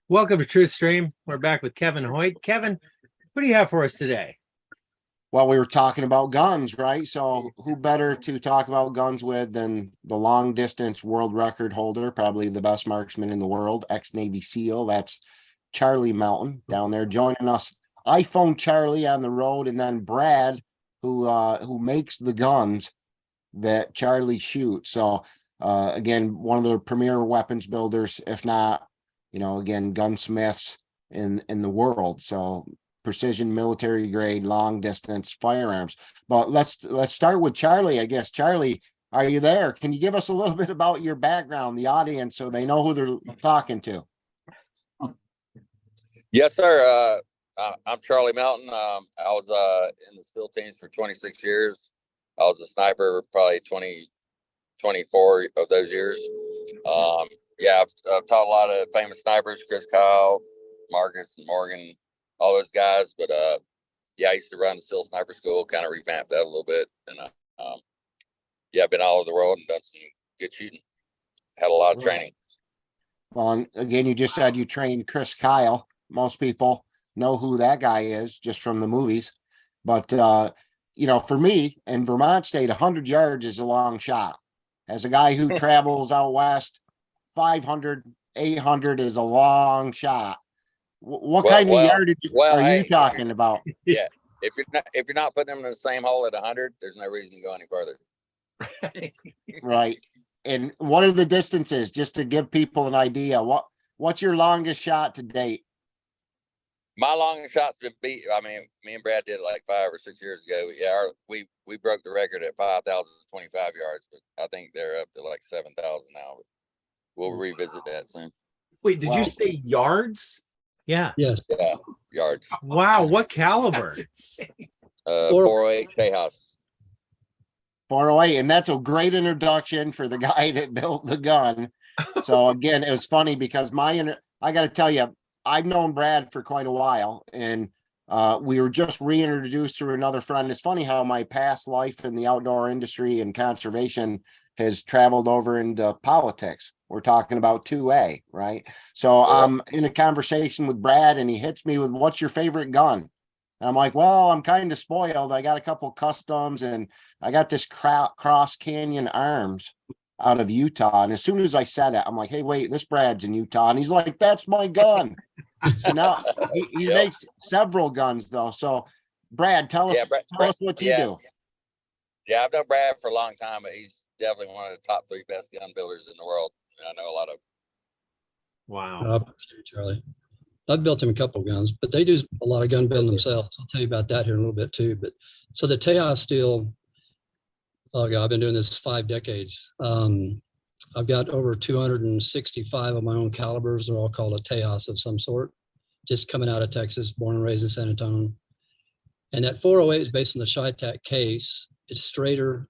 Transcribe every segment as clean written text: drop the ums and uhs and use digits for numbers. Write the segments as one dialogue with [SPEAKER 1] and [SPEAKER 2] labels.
[SPEAKER 1] Welcome to TruthStream. We're back with Kevin Hoyt. Kevin, what do you have for us today?
[SPEAKER 2] Well, we were talking about guns, right? So who better to talk about guns with than the long distance world record holder, probably the best marksman in the world, ex-Navy SEAL. That's Charlie Melton down there joining us. iPhone Charlie on the road, and then Brad, who makes the guns that Charlie shoots. So again, one of the premier weapons builders, if not, again, gunsmiths in the world. So precision military grade long distance firearms. But let's start with Charlie, I guess. Charlie, are you there? Can you give us a little bit about your background, the audience, so they know who they're talking to?
[SPEAKER 3] Yes, sir. I'm Charlie Melton. I was in the SEAL teams for 26 years. I was a sniper probably 24 of those years. I've taught a lot of famous snipers, Chris Kyle, Marcus and Morgan, all those guys. But I used to run the SEAL sniper school, kind of revamped that a little bit. And I've been all over the world and done some good shooting. Had a lot of training.
[SPEAKER 2] Well, and again, you just said you trained Chris Kyle. Most people know who that guy is just from the movies. But, for me in Vermont State, 100 yards is a long shot. As a guy who travels out west, 500, 800 is a long shot. What kind of yardage are you talking about?
[SPEAKER 3] Yeah, if you're not putting them in the same hole at 100, there's no reason to go any further.
[SPEAKER 2] Right. And what are the distances, just to give people an idea? What's your longest shot to date?
[SPEAKER 3] My longest shot's been beat. I mean, me and Brad did it like 5 or 6 years ago. Yeah, we broke the record at 5,025 yards, but I think they're up to like 7,000 now. But we'll revisit that soon.
[SPEAKER 1] Wait, did you say yards? Yeah.
[SPEAKER 4] Yes.
[SPEAKER 3] Yeah, yards.
[SPEAKER 1] Wow, what caliber?
[SPEAKER 3] 408 K-House.
[SPEAKER 2] 408, and that's a great introduction for the guy that built the gun. So again, it was funny because I got to tell you, I've known Brad for quite a while, and we were just reintroduced through another friend. It's funny how my past life in the outdoor industry and conservation has traveled over into politics. We're talking about 2A, right? So I'm in a conversation with Brad, and he hits me with, "What's your favorite gun?" And I'm like, "Well, I'm kind of spoiled. I got a couple customs, and I got this Cross Canyon Arms out of Utah." And as soon as I said it, I'm like, "Hey, wait, this Brad's in Utah." And he's like, "That's my gun." So now he makes several guns though. So Brad, tell us what you do.
[SPEAKER 3] Yeah, I've known Brad for a long time, but he's definitely one of the top 3 best gun builders in the world. I know a lot of.
[SPEAKER 1] Wow.
[SPEAKER 4] Charlie. I've built him a couple of guns, but they do a lot of gun building themselves. I'll tell you about that here in a little bit too. But so the Tejas steel, oh God, I've been doing this 5 decades. I've got over 265 of my own calibers. They're all called a Tejas of some sort, just coming out of Texas, born and raised in San Antonio. And that 408 is based on the Chi-Tac case. It's straighter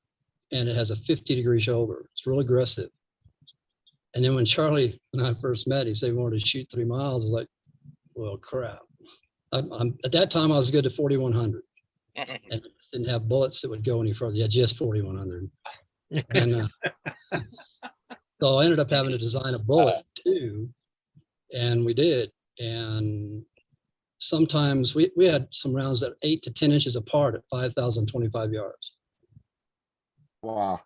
[SPEAKER 4] and it has a 50-degree shoulder. It's real aggressive. And then when Charlie and I first met, he said he wanted to shoot 3 miles. I was like, well, crap. At that time, I was good to 4,100. And I didn't have bullets that would go any further. Yeah, just 4,100. And so I ended up having to design a bullet too. And we did. And sometimes we had some rounds that 8 to 10 inches apart at 5,025 yards.
[SPEAKER 2] Wow.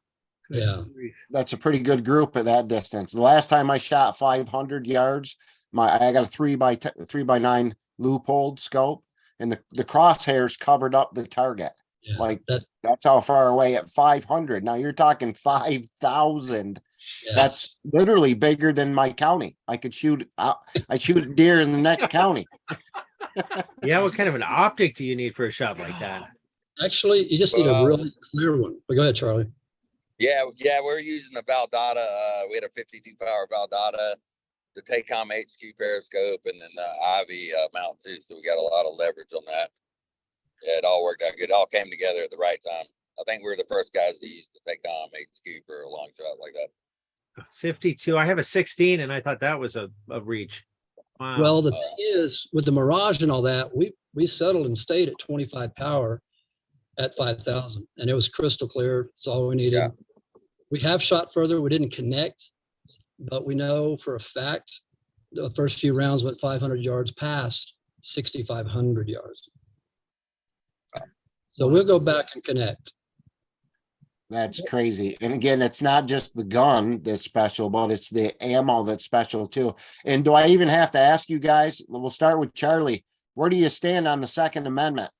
[SPEAKER 4] Yeah.
[SPEAKER 2] That's a pretty good group at that distance. The last time I shot 500 yards, I got a 3x9 loophole scope, and the crosshairs covered up the target.
[SPEAKER 4] Yeah,
[SPEAKER 2] like that's how far away at 500. Now you're talking 5,000. Yeah. That's literally bigger than my county. I could shoot deer in the next county.
[SPEAKER 1] Yeah, what kind of an optic do you need for a shot like that?
[SPEAKER 4] Actually, you just need a really clear one. But go ahead, Charlie.
[SPEAKER 3] Yeah, we're using the Valdata. We had a 52 power Valdata, the Tacom HQ periscope, and then the Ivy mount too. So we got a lot of leverage on that. Yeah, it all worked out good. It all came together at the right time. I think we were the first guys to use the Tacom HQ for a long shot like that.
[SPEAKER 1] A 52. I have a 16, and I thought that was a reach. Wow.
[SPEAKER 4] Well, the thing is, with the Mirage and all that, we settled and stayed at 25 power at 5,000, and it was crystal clear. It's all we needed. Yeah. We have shot further. We didn't connect, but we know for a fact the first few rounds went 500 yards past 6,500 yards. So we'll go back and connect.
[SPEAKER 2] That's crazy. And again, it's not just the gun that's special, but it's the ammo that's special too. And do I even have to ask you guys? We'll start with Charlie. Where do you stand on the Second Amendment?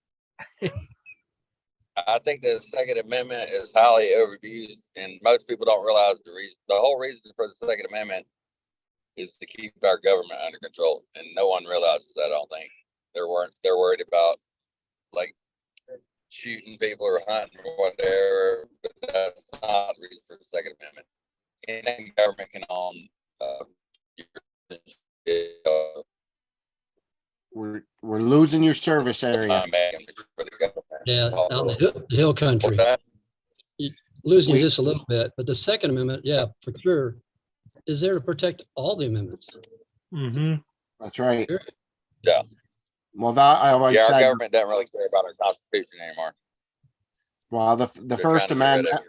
[SPEAKER 3] I think the Second Amendment is highly overused, and most people don't realize the reason. The whole reason for the Second Amendment is to keep our government under control, and no one realizes that. I don't think they're worried about like shooting people or hunting or whatever, but that's not the reason for the Second Amendment. Anything the government can own,
[SPEAKER 2] We're losing your service area.
[SPEAKER 3] for the government.
[SPEAKER 4] Yeah, out in the hill country.
[SPEAKER 3] What's that?
[SPEAKER 4] Losing you just a little bit, but the Second Amendment, yeah, for sure, is there to protect all the amendments.
[SPEAKER 1] Mm-hmm.
[SPEAKER 2] That's right.
[SPEAKER 4] Sure.
[SPEAKER 3] Yeah.
[SPEAKER 2] Well, that I always
[SPEAKER 3] Yeah, our
[SPEAKER 2] said.
[SPEAKER 3] government doesn't really care about our Constitution anymore.
[SPEAKER 2] Well, the
[SPEAKER 3] They're
[SPEAKER 2] First
[SPEAKER 3] trying to get rid of
[SPEAKER 2] Amendment.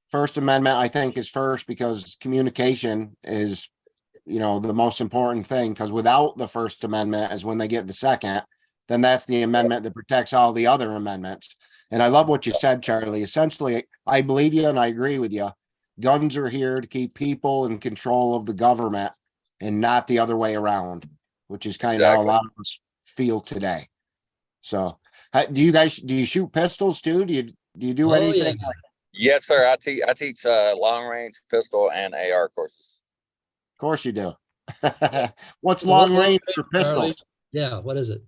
[SPEAKER 2] First Amendment, I think, is first because communication is, the most important thing. Because without the First Amendment, is when they get the second, then that's the amendment that protects all the other amendments. And I love what you said, Charlie. Essentially, I believe you and I agree with you. Guns are here to keep people in control of the government and not the other way around, which is kind of how a lot of us feel today. So, do you shoot pistols too? Do you do anything?
[SPEAKER 4] Yeah.
[SPEAKER 3] Yes, sir. I teach long range pistol and AR courses.
[SPEAKER 2] Of course you do. What's long range for pistols?
[SPEAKER 4] Yeah, what is it?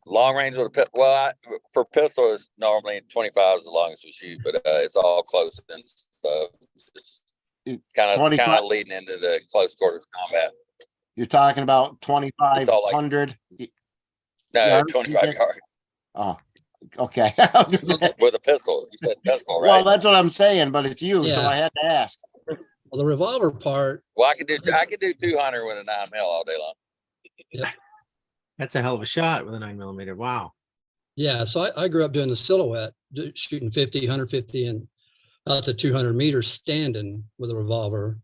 [SPEAKER 3] Long range with a pistol. Well, for pistol is normally 25 is the longest we shoot, but it's all close and stuff. Just kind of leading into the close quarters combat.
[SPEAKER 2] You're talking about 2,500.
[SPEAKER 3] No, 25 yards.
[SPEAKER 2] Oh, okay.
[SPEAKER 3] With a pistol. You said pistol, right?
[SPEAKER 2] Well, that's what I'm saying, but it's you, so
[SPEAKER 4] Yeah.
[SPEAKER 2] I had to ask.
[SPEAKER 4] Well, the revolver part,
[SPEAKER 3] Well, I could do 200 with a 9mm all day long.
[SPEAKER 1] That's a hell of a shot with a 9mm. Wow.
[SPEAKER 4] yeah. So I grew up doing the silhouette, shooting 50, 150, and out to 200 meters standing with a revolver.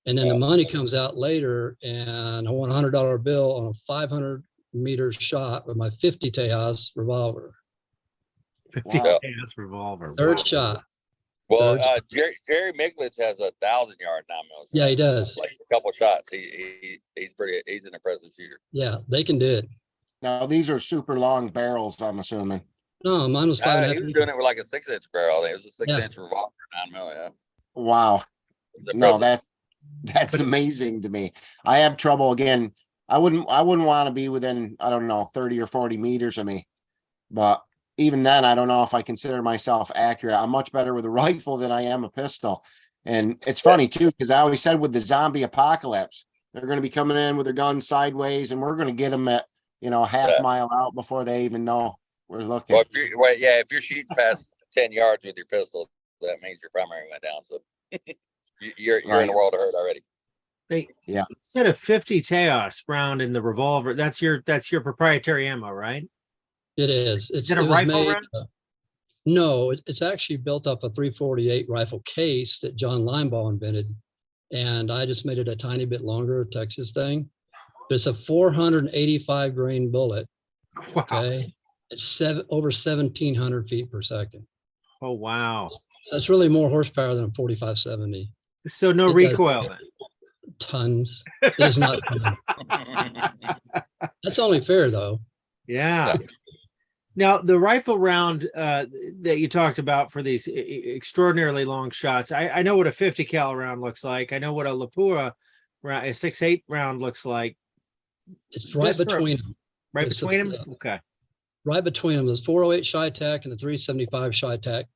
[SPEAKER 4] And then the money comes out later, and I want a $100 bill on a 500 meter shot with my 50 Tejas revolver.
[SPEAKER 1] 50
[SPEAKER 2] Wow.
[SPEAKER 1] KS revolver.
[SPEAKER 4] Third
[SPEAKER 1] Wow.
[SPEAKER 4] shot.
[SPEAKER 3] Well, Jerry Miglich has a 1,000-yard 9mm.
[SPEAKER 4] Yeah, he does.
[SPEAKER 3] Like a couple shots. He's an impressive shooter.
[SPEAKER 4] Yeah, they can do it.
[SPEAKER 2] Now, these are super long barrels, I'm assuming.
[SPEAKER 4] No, mine was 5.5.
[SPEAKER 3] He was doing it with like a 6-inch barrel. It was a 6-inch
[SPEAKER 4] Yeah.
[SPEAKER 3] revolver 9mm. Yeah.
[SPEAKER 2] Wow.
[SPEAKER 3] The
[SPEAKER 2] No,
[SPEAKER 3] president-
[SPEAKER 2] that's amazing to me. I have trouble again. I wouldn't want to be within, I don't know, 30 or 40 meters of me. But even then, I don't know if I consider myself accurate. I'm much better with a rifle than I am a pistol. And it's funny too, because I always said with the zombie apocalypse, they're going to be coming in with their guns sideways, and we're going to get them at, half mile out before they even know we're looking.
[SPEAKER 3] Well, if you're shooting past 10 yards with your pistol, that means your primary went down. So you're in the world of hurt already.
[SPEAKER 1] Hey,
[SPEAKER 2] Yeah.
[SPEAKER 1] Instead of 50 Tejas round in the revolver, that's your proprietary ammo, right?
[SPEAKER 4] It is.
[SPEAKER 1] Is it a
[SPEAKER 4] it was
[SPEAKER 1] rifle
[SPEAKER 4] made,
[SPEAKER 1] round?
[SPEAKER 4] No, it's actually built off a 348 rifle case that John Linebaugh invented. And I just made it a tiny bit longer, Texas thing. But it's a 485 grain bullet.
[SPEAKER 1] Wow.
[SPEAKER 4] Okay. It's over 1,700 feet per second.
[SPEAKER 1] Oh, wow.
[SPEAKER 4] So it's really more horsepower than a 4570.
[SPEAKER 1] So no
[SPEAKER 4] It does
[SPEAKER 1] recoil then.
[SPEAKER 4] Tons. It is not. That's only fair though.
[SPEAKER 1] Yeah. Now the rifle round that you talked about for these extraordinarily long shots, I know what a 50 cal round looks like. I know what a Lapua round, a 6.8 round looks like.
[SPEAKER 4] It's right between them.
[SPEAKER 1] Right
[SPEAKER 4] It's
[SPEAKER 1] between them. Okay.
[SPEAKER 4] Right between them. There's 408 Chi-Tech and the 375 Chi-Tech.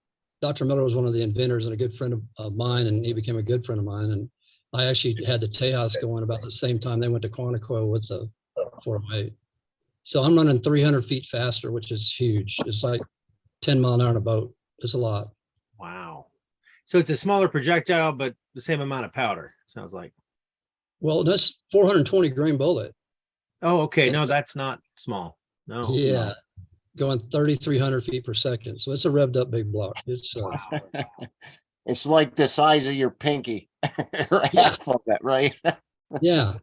[SPEAKER 4] Dr. Miller was one of the inventors and a good friend of mine, and he became a good friend of mine. And I actually had the Tejas going about the same time they went to Quantico with the 408. So I'm running 300 feet faster, which is huge. It's like 10 mile an hour on a boat. It's a lot.
[SPEAKER 1] Wow. So it's a smaller projectile, but the same amount of powder, sounds like.
[SPEAKER 4] Well, that's 420 grain bullet.
[SPEAKER 1] Oh, okay. No, that's not small. No.
[SPEAKER 4] Yeah. Going 3,300 feet per second. So it's a revved up big block. It's
[SPEAKER 2] It's like the size of your pinky.
[SPEAKER 4] Yeah.
[SPEAKER 2] Half of that, right?
[SPEAKER 4] yeah.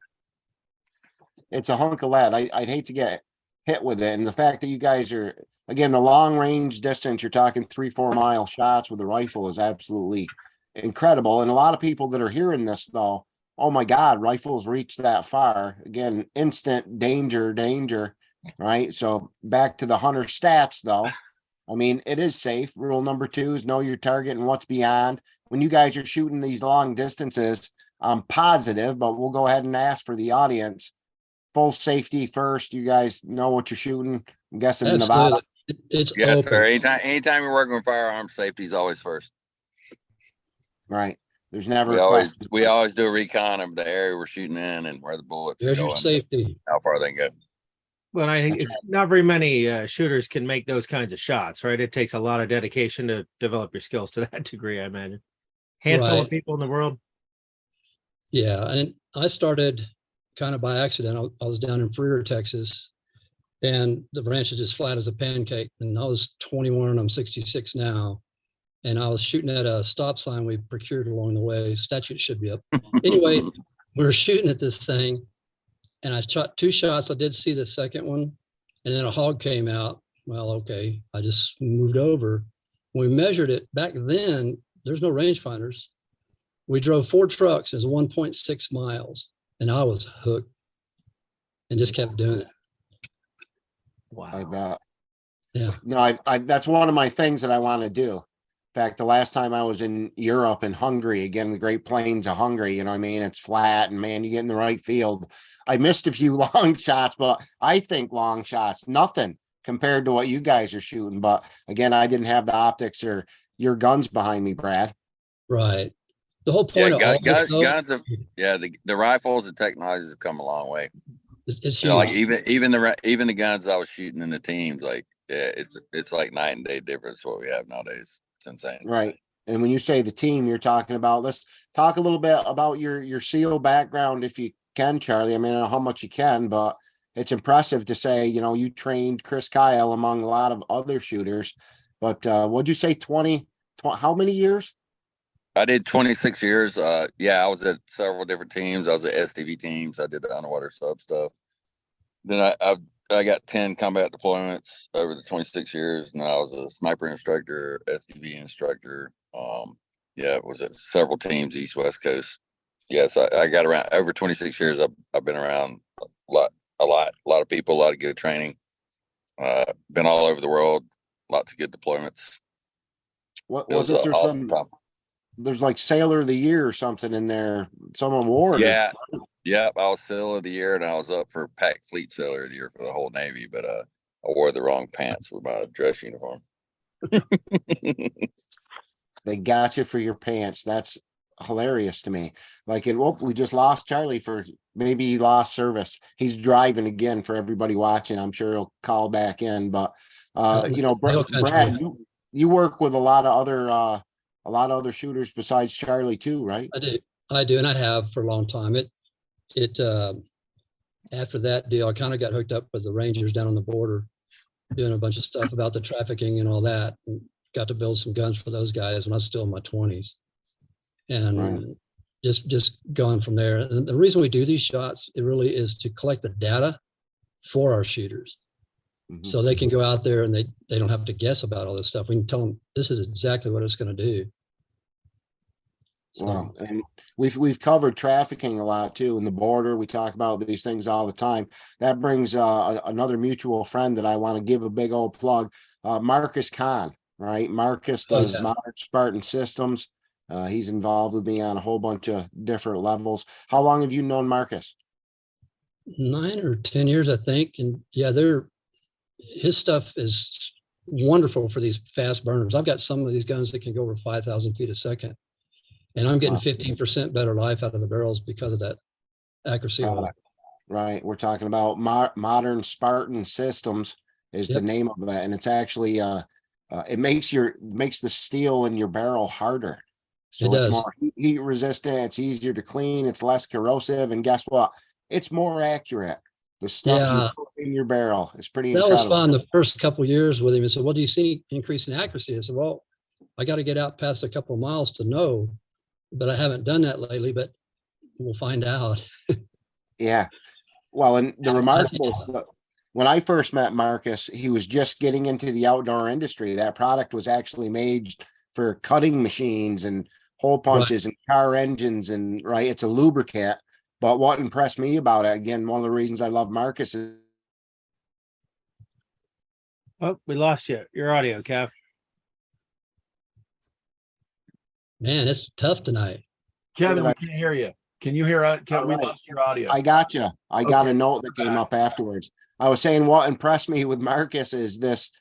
[SPEAKER 2] it's a hunk of lead. I'd hate to get hit with it. And the fact that you guys are, again, the long range distance, you're talking 3-4 mile shots with a rifle is absolutely incredible. And a lot of people that are hearing this though, oh my God, rifles reach that far. Again, instant danger, right? So back to the hunter stats though. I mean, it is safe. Rule number 2 is know your target and what's beyond. When you guys are shooting these long distances, I'm positive, but we'll go ahead and ask for the audience. Full safety first. You guys know what you're shooting. I'm guessing in Nevada.
[SPEAKER 4] Absolutely. It's
[SPEAKER 3] Yes,
[SPEAKER 4] open.
[SPEAKER 3] sir. Anytime you're working with firearms, safety is always first.
[SPEAKER 2] Right. There's never
[SPEAKER 3] We
[SPEAKER 2] a
[SPEAKER 3] always
[SPEAKER 2] question.
[SPEAKER 3] we always do a recon of the area we're shooting in and where the bullets are
[SPEAKER 4] There's your
[SPEAKER 3] going,
[SPEAKER 4] safety.
[SPEAKER 3] how far they can go.
[SPEAKER 1] Well, I think
[SPEAKER 2] That's
[SPEAKER 1] it's not very many shooters can make those kinds of shots, right? It takes a lot of dedication to develop your skills to that degree, I imagine. Handful of
[SPEAKER 4] Right.
[SPEAKER 1] people in the world.
[SPEAKER 4] Yeah, and I started kind of by accident. I was down in Freer, Texas, and the ranch is just flat as a pancake. And I was 21, I'm 66 now. And I was shooting at a stop sign we procured along the way. Statute should be up. Anyway, we were shooting at this thing, and I shot 2 shots. I did see the second one, and then a hog came out. Well, okay, I just moved over. When we measured it back then, there's no rangefinders. We drove 4 trucks. It was 1.6 miles, and I was hooked and just kept doing it.
[SPEAKER 2] I bet.
[SPEAKER 4] Yeah.
[SPEAKER 2] No, I that's one of my things that I want to do. In fact, the last time I was in Europe and Hungary, again, the Great Plains of Hungary, you know what I mean? It's flat and man, you get in the right field. I missed a few long shots, but I think long shots, nothing compared to what you guys are shooting. But again, I didn't have the optics or your guns behind me, Brad.
[SPEAKER 4] Right. The whole point of all this, though,
[SPEAKER 3] Guns have, the rifles and technologies have come a long way.
[SPEAKER 4] it's
[SPEAKER 3] You know,
[SPEAKER 4] huge.
[SPEAKER 3] like even the guns I was shooting in the teams, like it's like night and day difference what we have nowadays. It's insane.
[SPEAKER 2] Right. And when you say the team, you're talking about, let's talk a little bit about your SEAL background, if you can, Charlie. I mean, I don't know how much you can, but it's impressive to say, you know, you trained Chris Kyle among a lot of other shooters. But what'd you say, 20 how many years?
[SPEAKER 3] I did 26 years. I was at several different teams. I was at STV teams. I did the underwater sub stuff. Then I got 10 combat deployments over the 26 years, and I was a sniper instructor, STV instructor. It was at several teams, East, West Coast. Yes, I got around over 26 years. I've been around a lot of people, a lot of good training. Been all over the world, lots of good deployments.
[SPEAKER 2] What was it? There's
[SPEAKER 3] awesome
[SPEAKER 2] some, there's like Sailor of the Year or something in there, some award.
[SPEAKER 3] Yeah. Yep, I was Sailor of the Year, and I was up for Pac Fleet Sailor of the Year for the whole Navy, but I wore the wrong pants with my dress uniform.
[SPEAKER 2] They got you for your pants. That's hilarious to me. Like, we just lost Charlie for maybe he lost service. He's driving again for everybody watching. I'm sure he'll call back in, but you know, Brad, you work with a lot of other shooters besides Charlie too, right?
[SPEAKER 4] I do, and I have for a long time. After that deal, I kind of got hooked up with the Rangers down on the border, doing a bunch of stuff about the trafficking and all that, and got to build some guns for those guys when I was still in my 20s, and just going from there. And the reason we do these shots, it really is to collect the data for our shooters, so they can go out there and they don't have to guess about all this stuff. We can tell them this is exactly what it's going to do. So,
[SPEAKER 2] well, and we've covered trafficking a lot too in the border. We talk about these things all the time. That brings another mutual friend that I want to give a big old plug, Marcus Kahn, right? Marcus does Modern Spartan Systems. He's involved with me on a whole bunch of different levels. How long have you known Marcus?
[SPEAKER 4] 9 or 10 years, I think. And yeah, his stuff is wonderful for these fast burners. I've got some of these guns that can go over 5,000 feet a second. And I'm getting 15% better life out of the barrels because of that accuracy.
[SPEAKER 2] Right. We're talking about Modern Spartan Systems is the name of that. And it's actually, it makes the steel in your barrel harder. So it's more heat resistant. It's easier to clean. It's less corrosive. And guess what? It's more accurate. The stuff you put in your barrel is pretty incredible.
[SPEAKER 4] That was fun the first couple of years with him. He said, well, do you see any increase in accuracy? I said, well, I got to get out past a couple of miles to know. But I haven't done that lately, but we'll find out.
[SPEAKER 2] Yeah. Well, and the
[SPEAKER 4] Yeah,
[SPEAKER 2] remarkable, when I first met Marcus, he was just getting into the outdoor industry. That product was actually made for cutting machines and hole punches and car engines, and right, it's a lubricant. But what impressed me about it, again, one of the reasons I love Marcus is
[SPEAKER 1] Oh, we lost you. Your audio, Kev.
[SPEAKER 4] Man, it's tough tonight.
[SPEAKER 5] Kevin, we can't hear you. Can you hear us? Kevin, we
[SPEAKER 2] Alright.
[SPEAKER 5] lost your audio.
[SPEAKER 2] I got you. I got
[SPEAKER 5] Okay,
[SPEAKER 2] a note that came
[SPEAKER 5] back.
[SPEAKER 2] up afterwards. I was saying what impressed me with Marcus is this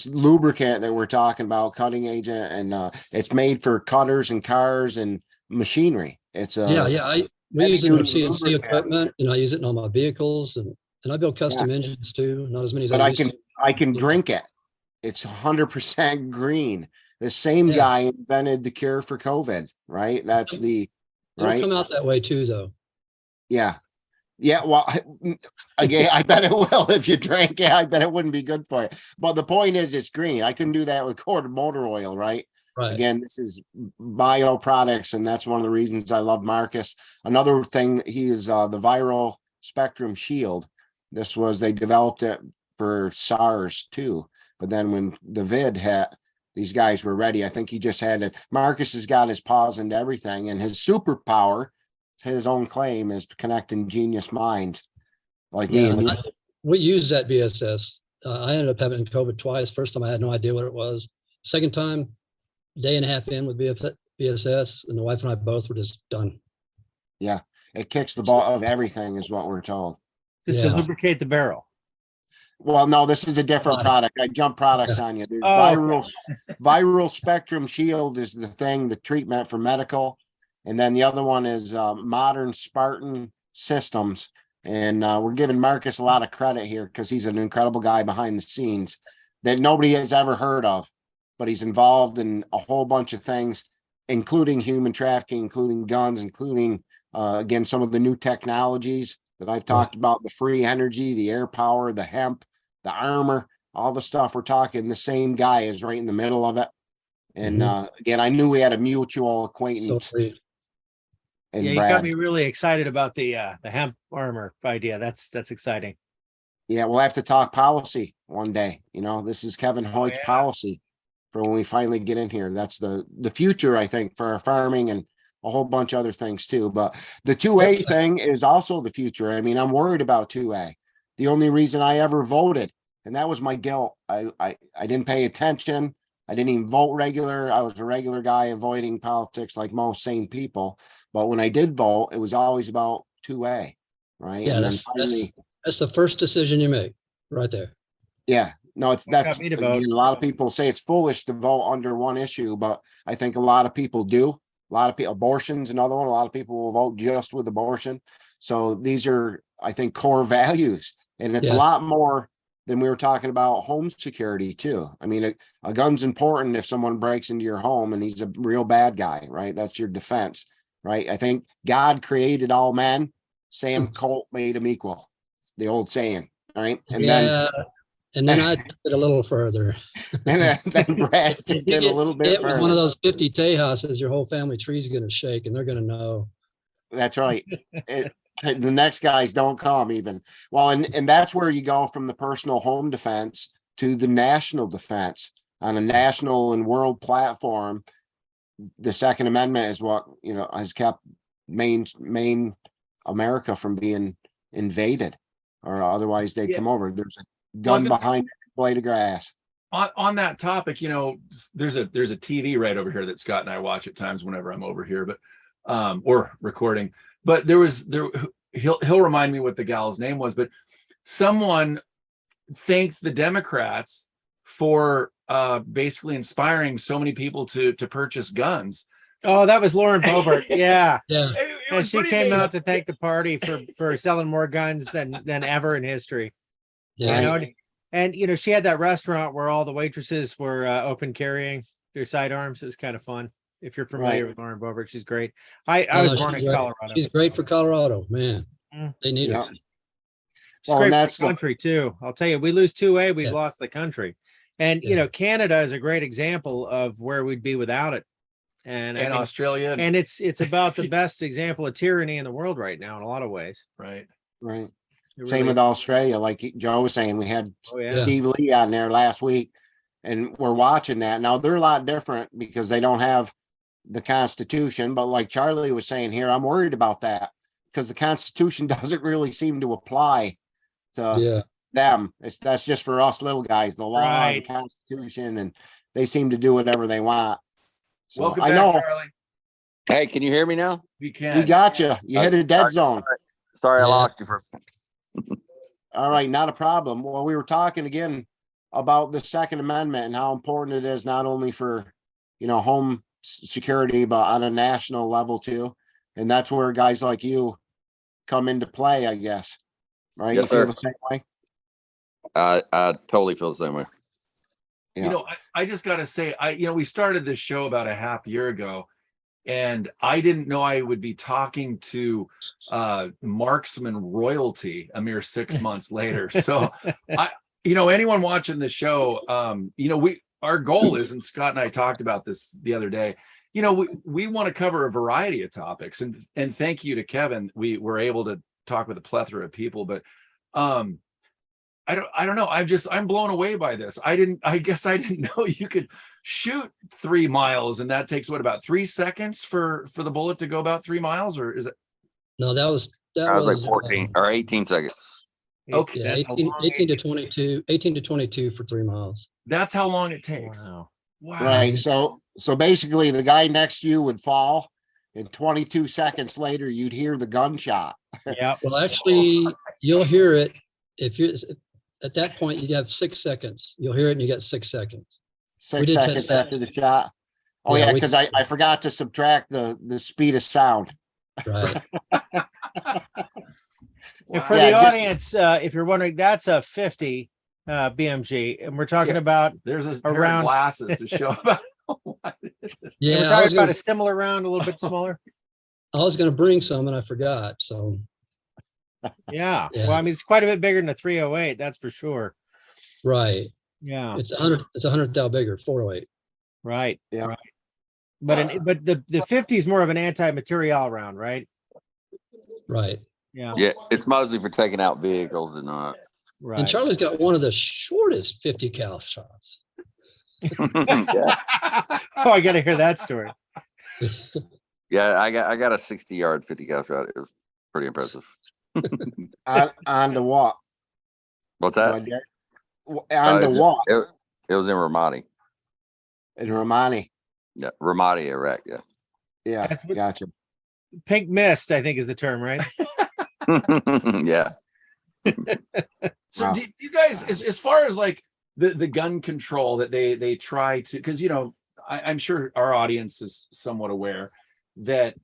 [SPEAKER 2] lubricant that we're talking about, cutting agent, and it's made for cutters and cars and machinery. It's
[SPEAKER 4] We use it in our
[SPEAKER 2] heavy-duty
[SPEAKER 4] CNC
[SPEAKER 2] lubricant.
[SPEAKER 4] equipment, and I use it in all my vehicles, and I build custom engines too. Not as many as
[SPEAKER 2] but
[SPEAKER 4] I
[SPEAKER 2] I
[SPEAKER 4] used
[SPEAKER 2] can
[SPEAKER 4] to.
[SPEAKER 2] I can drink it. It's 100% green. The same
[SPEAKER 4] Yeah.
[SPEAKER 2] guy invented the cure for COVID, right? That's the
[SPEAKER 4] It'll
[SPEAKER 2] right.
[SPEAKER 4] come out that way too, though.
[SPEAKER 2] Yeah. Yeah. Well, again, I bet it will. If you drank it, I bet it wouldn't be good for you. But the point is, it's green. I couldn't do that with quarter motor oil, right?
[SPEAKER 4] Right.
[SPEAKER 2] Again, this is bio products, and that's one of the reasons I love Marcus. Another thing, he is the viral spectrum shield. They developed it for SARS too. But then when the vid hit, these guys were ready. I think he just had it. Marcus has got his paws into everything, and his superpower, his own claim, is connecting genius minds like me and you.
[SPEAKER 4] We use that BSS. I ended up having COVID twice. First time I had no idea what it was. Second time, day and a half in with BSS, and the wife and I both were just done.
[SPEAKER 2] Yeah, it kicks the butt of everything, is what we're told.
[SPEAKER 1] Just to lubricate the barrel.
[SPEAKER 2] Well, no, this is a different product. I jump products on you. There's viral spectrum shield is the thing, the treatment for medical. And then the other one is modern Spartan systems. And we're giving Marcus a lot of credit here because he's an incredible guy behind the scenes that nobody has ever heard of, but he's involved in a whole bunch of things, including human trafficking, including guns, including, again, some of the new technologies that I've talked about, the free energy, the air power, the hemp, the armor, all the stuff we're talking. The same guy is right in the middle of it. And again, I knew we had a mutual acquaintance.
[SPEAKER 1] Yeah, you got me really excited about the hemp armor idea. That's exciting.
[SPEAKER 2] Yeah, we'll have to talk policy one day. You know, this is Kevin Hoyt's policy for when we finally get in here. That's the future, I think, for our farming and a whole bunch of other things too. But the 2A thing is also the future. I mean, I'm worried about 2A. The only reason I ever voted, and that was my guilt. I didn't pay attention. I didn't even vote regular. I was a regular guy avoiding politics like most sane people. But when I did vote, it was always about 2A, right?
[SPEAKER 4] Yeah,
[SPEAKER 2] and then finally,
[SPEAKER 4] that's the first decision you make right there.
[SPEAKER 2] Yeah, no, that's again, a lot of people say it's foolish to vote under one issue, but I think a lot of people do. A lot of people, abortion's another one. A lot of people will vote just with abortion. So these are, I think, core values, and it's a lot more than we were talking about home security too. I mean, a gun's important if someone breaks into your home and he's a real bad guy, right? That's your defense, right? I think God created all men. Sam Colt made them equal. The old saying, right? And
[SPEAKER 4] then I took it a little further.
[SPEAKER 2] and then Brad took it a little bit
[SPEAKER 4] It was
[SPEAKER 2] further.
[SPEAKER 4] one of those 50 Tejas, your whole family tree's going to shake, and they're going to know.
[SPEAKER 2] That's right. The next guys don't come even. Well, and that's where you go from the personal home defense to the national defense on a national and world platform. The Second Amendment is what, you know, has kept main America from being invaded, or otherwise they'd come over. There's a gun behind a blade of grass.
[SPEAKER 5] On that topic, you know, there's a TV right over here that Scott and I watch at times whenever I'm over here, but or recording. But he'll remind me what the gal's name was, but someone thanked the Democrats for basically inspiring so many people to purchase guns.
[SPEAKER 1] Oh, that was Lauren Boebert. Yeah.
[SPEAKER 5] It
[SPEAKER 1] She came out to thank the party for selling more guns than ever in history.
[SPEAKER 4] Yeah.
[SPEAKER 1] You know, and you know, she had that restaurant where all the waitresses were open carrying their sidearms. It was kind of fun. If you're familiar with Lauren Boebert, she's great. I was born in Colorado.
[SPEAKER 4] She's great for Colorado, man. They need her.
[SPEAKER 1] She's great for the country too. I'll tell you, we lose 2A, we've lost the country. And you know, Canada is a great example of where we'd be without it. And I mean,
[SPEAKER 5] Australia.
[SPEAKER 1] And it's about the best example of tyranny in the world right now in a lot of ways.
[SPEAKER 5] Right.
[SPEAKER 2] Right.
[SPEAKER 1] It
[SPEAKER 2] Same
[SPEAKER 1] really
[SPEAKER 2] with Australia. Like Joe was saying, we had
[SPEAKER 1] Oh, yeah.
[SPEAKER 2] Steve Lee on there last week, and we're watching that. Now they're a lot different because they don't have the Constitution, but like Charlie was saying here, I'm worried about that because the Constitution doesn't really seem to apply to
[SPEAKER 4] Yeah.
[SPEAKER 2] them. That's just for us little guys, the law,
[SPEAKER 1] Right.
[SPEAKER 2] the Constitution, and they seem to do whatever they want. So
[SPEAKER 5] Welcome
[SPEAKER 2] I
[SPEAKER 5] back,
[SPEAKER 2] know
[SPEAKER 5] Charlie.
[SPEAKER 3] Hey, can you hear me now?
[SPEAKER 5] We
[SPEAKER 2] we
[SPEAKER 5] can.
[SPEAKER 2] got you. You hit a dead zone.
[SPEAKER 3] Sorry, I
[SPEAKER 4] Yeah.
[SPEAKER 3] lost you for.
[SPEAKER 2] All right, not a problem. Well, we were talking again about the Second Amendment and how important it is not only for, home security, but on a national level too. And that's where guys like you come into play, I guess. Right?
[SPEAKER 3] Yes,
[SPEAKER 2] You feel
[SPEAKER 3] sir.
[SPEAKER 2] the same way?
[SPEAKER 3] I totally feel the same way.
[SPEAKER 2] Yeah.
[SPEAKER 5] I just got to say, we started this show about a half year ago, and I didn't know I would be talking to marksman royalty a mere 6 months later. So anyone watching the show, our goal is, and Scott and I talked about this the other day, we want to cover a variety of topics, and thank you to Kevin. We were able to talk with a plethora of people, but I don't know. I'm blown away by this. I guess I didn't know you could shoot 3 miles, and that takes about 3 seconds for the bullet to go about 3 miles, or is it?
[SPEAKER 4] No, that was
[SPEAKER 3] like 14 or 18 seconds.
[SPEAKER 5] Okay.
[SPEAKER 4] Yeah, 18 to 22 for 3 miles.
[SPEAKER 5] That's how long it takes.
[SPEAKER 1] Wow.
[SPEAKER 5] Wow.
[SPEAKER 2] Right. So basically the guy next to you would fall, and 22 seconds later you'd hear the gunshot.
[SPEAKER 1] Yep.
[SPEAKER 4] Well, actually, you'll hear it if you're at that point. You have 6 seconds. You'll hear it, and you got 6 seconds.
[SPEAKER 2] 6
[SPEAKER 4] did test
[SPEAKER 2] seconds
[SPEAKER 4] that.
[SPEAKER 2] after the shot. Oh
[SPEAKER 4] Yeah,
[SPEAKER 2] yeah,
[SPEAKER 4] we
[SPEAKER 2] because
[SPEAKER 4] did
[SPEAKER 2] I forgot to subtract the speed of sound.
[SPEAKER 4] Right.
[SPEAKER 1] And for
[SPEAKER 2] Yeah,
[SPEAKER 1] the
[SPEAKER 2] just-
[SPEAKER 1] audience, if you're wondering, that's a 50 BMG, and we're talking
[SPEAKER 5] Yeah.
[SPEAKER 1] about
[SPEAKER 5] There's a pair
[SPEAKER 1] Around-
[SPEAKER 5] of glasses to show about what it is.
[SPEAKER 1] and
[SPEAKER 4] Yeah,
[SPEAKER 1] we're
[SPEAKER 4] I
[SPEAKER 1] talking
[SPEAKER 4] was
[SPEAKER 1] about
[SPEAKER 4] gonna,
[SPEAKER 1] a similar round, a little bit smaller.
[SPEAKER 4] bring some, and I forgot. So
[SPEAKER 1] Yeah.
[SPEAKER 4] Yeah.
[SPEAKER 1] Well, I mean, it's quite a bit bigger than a 308, that's for sure.
[SPEAKER 4] right,
[SPEAKER 1] Yeah.
[SPEAKER 4] it's 100. It's 100 thou bigger. 408.
[SPEAKER 1] Right.
[SPEAKER 2] Yeah.
[SPEAKER 1] Right. But the 50 is more of an anti-material round, right?
[SPEAKER 4] Right.
[SPEAKER 1] Yeah.
[SPEAKER 3] Yeah, it's mostly for taking out vehicles and not.
[SPEAKER 1] Right.
[SPEAKER 4] And Charlie's got one of the shortest 50 cal shots.
[SPEAKER 3] yeah.
[SPEAKER 1] Oh, I got to hear that story.
[SPEAKER 3] Yeah, I got a 60-yard 50 cal shot. It was pretty impressive.
[SPEAKER 2] On the what?
[SPEAKER 3] What's
[SPEAKER 2] Go
[SPEAKER 3] that?
[SPEAKER 2] ahead, Derek. On the
[SPEAKER 3] It-
[SPEAKER 2] what?
[SPEAKER 3] It was in Ramadi.
[SPEAKER 2] In Romani.
[SPEAKER 3] Yeah, Ramadi, Iraq. Yeah.
[SPEAKER 2] Yeah,
[SPEAKER 1] That's what-
[SPEAKER 2] gotcha.
[SPEAKER 1] Pink mist, I think, is the term, right?
[SPEAKER 3] yeah.
[SPEAKER 5] So
[SPEAKER 2] Wow.
[SPEAKER 5] do you guys, as far as like the gun control that they try to, because I'm sure our audience is somewhat aware that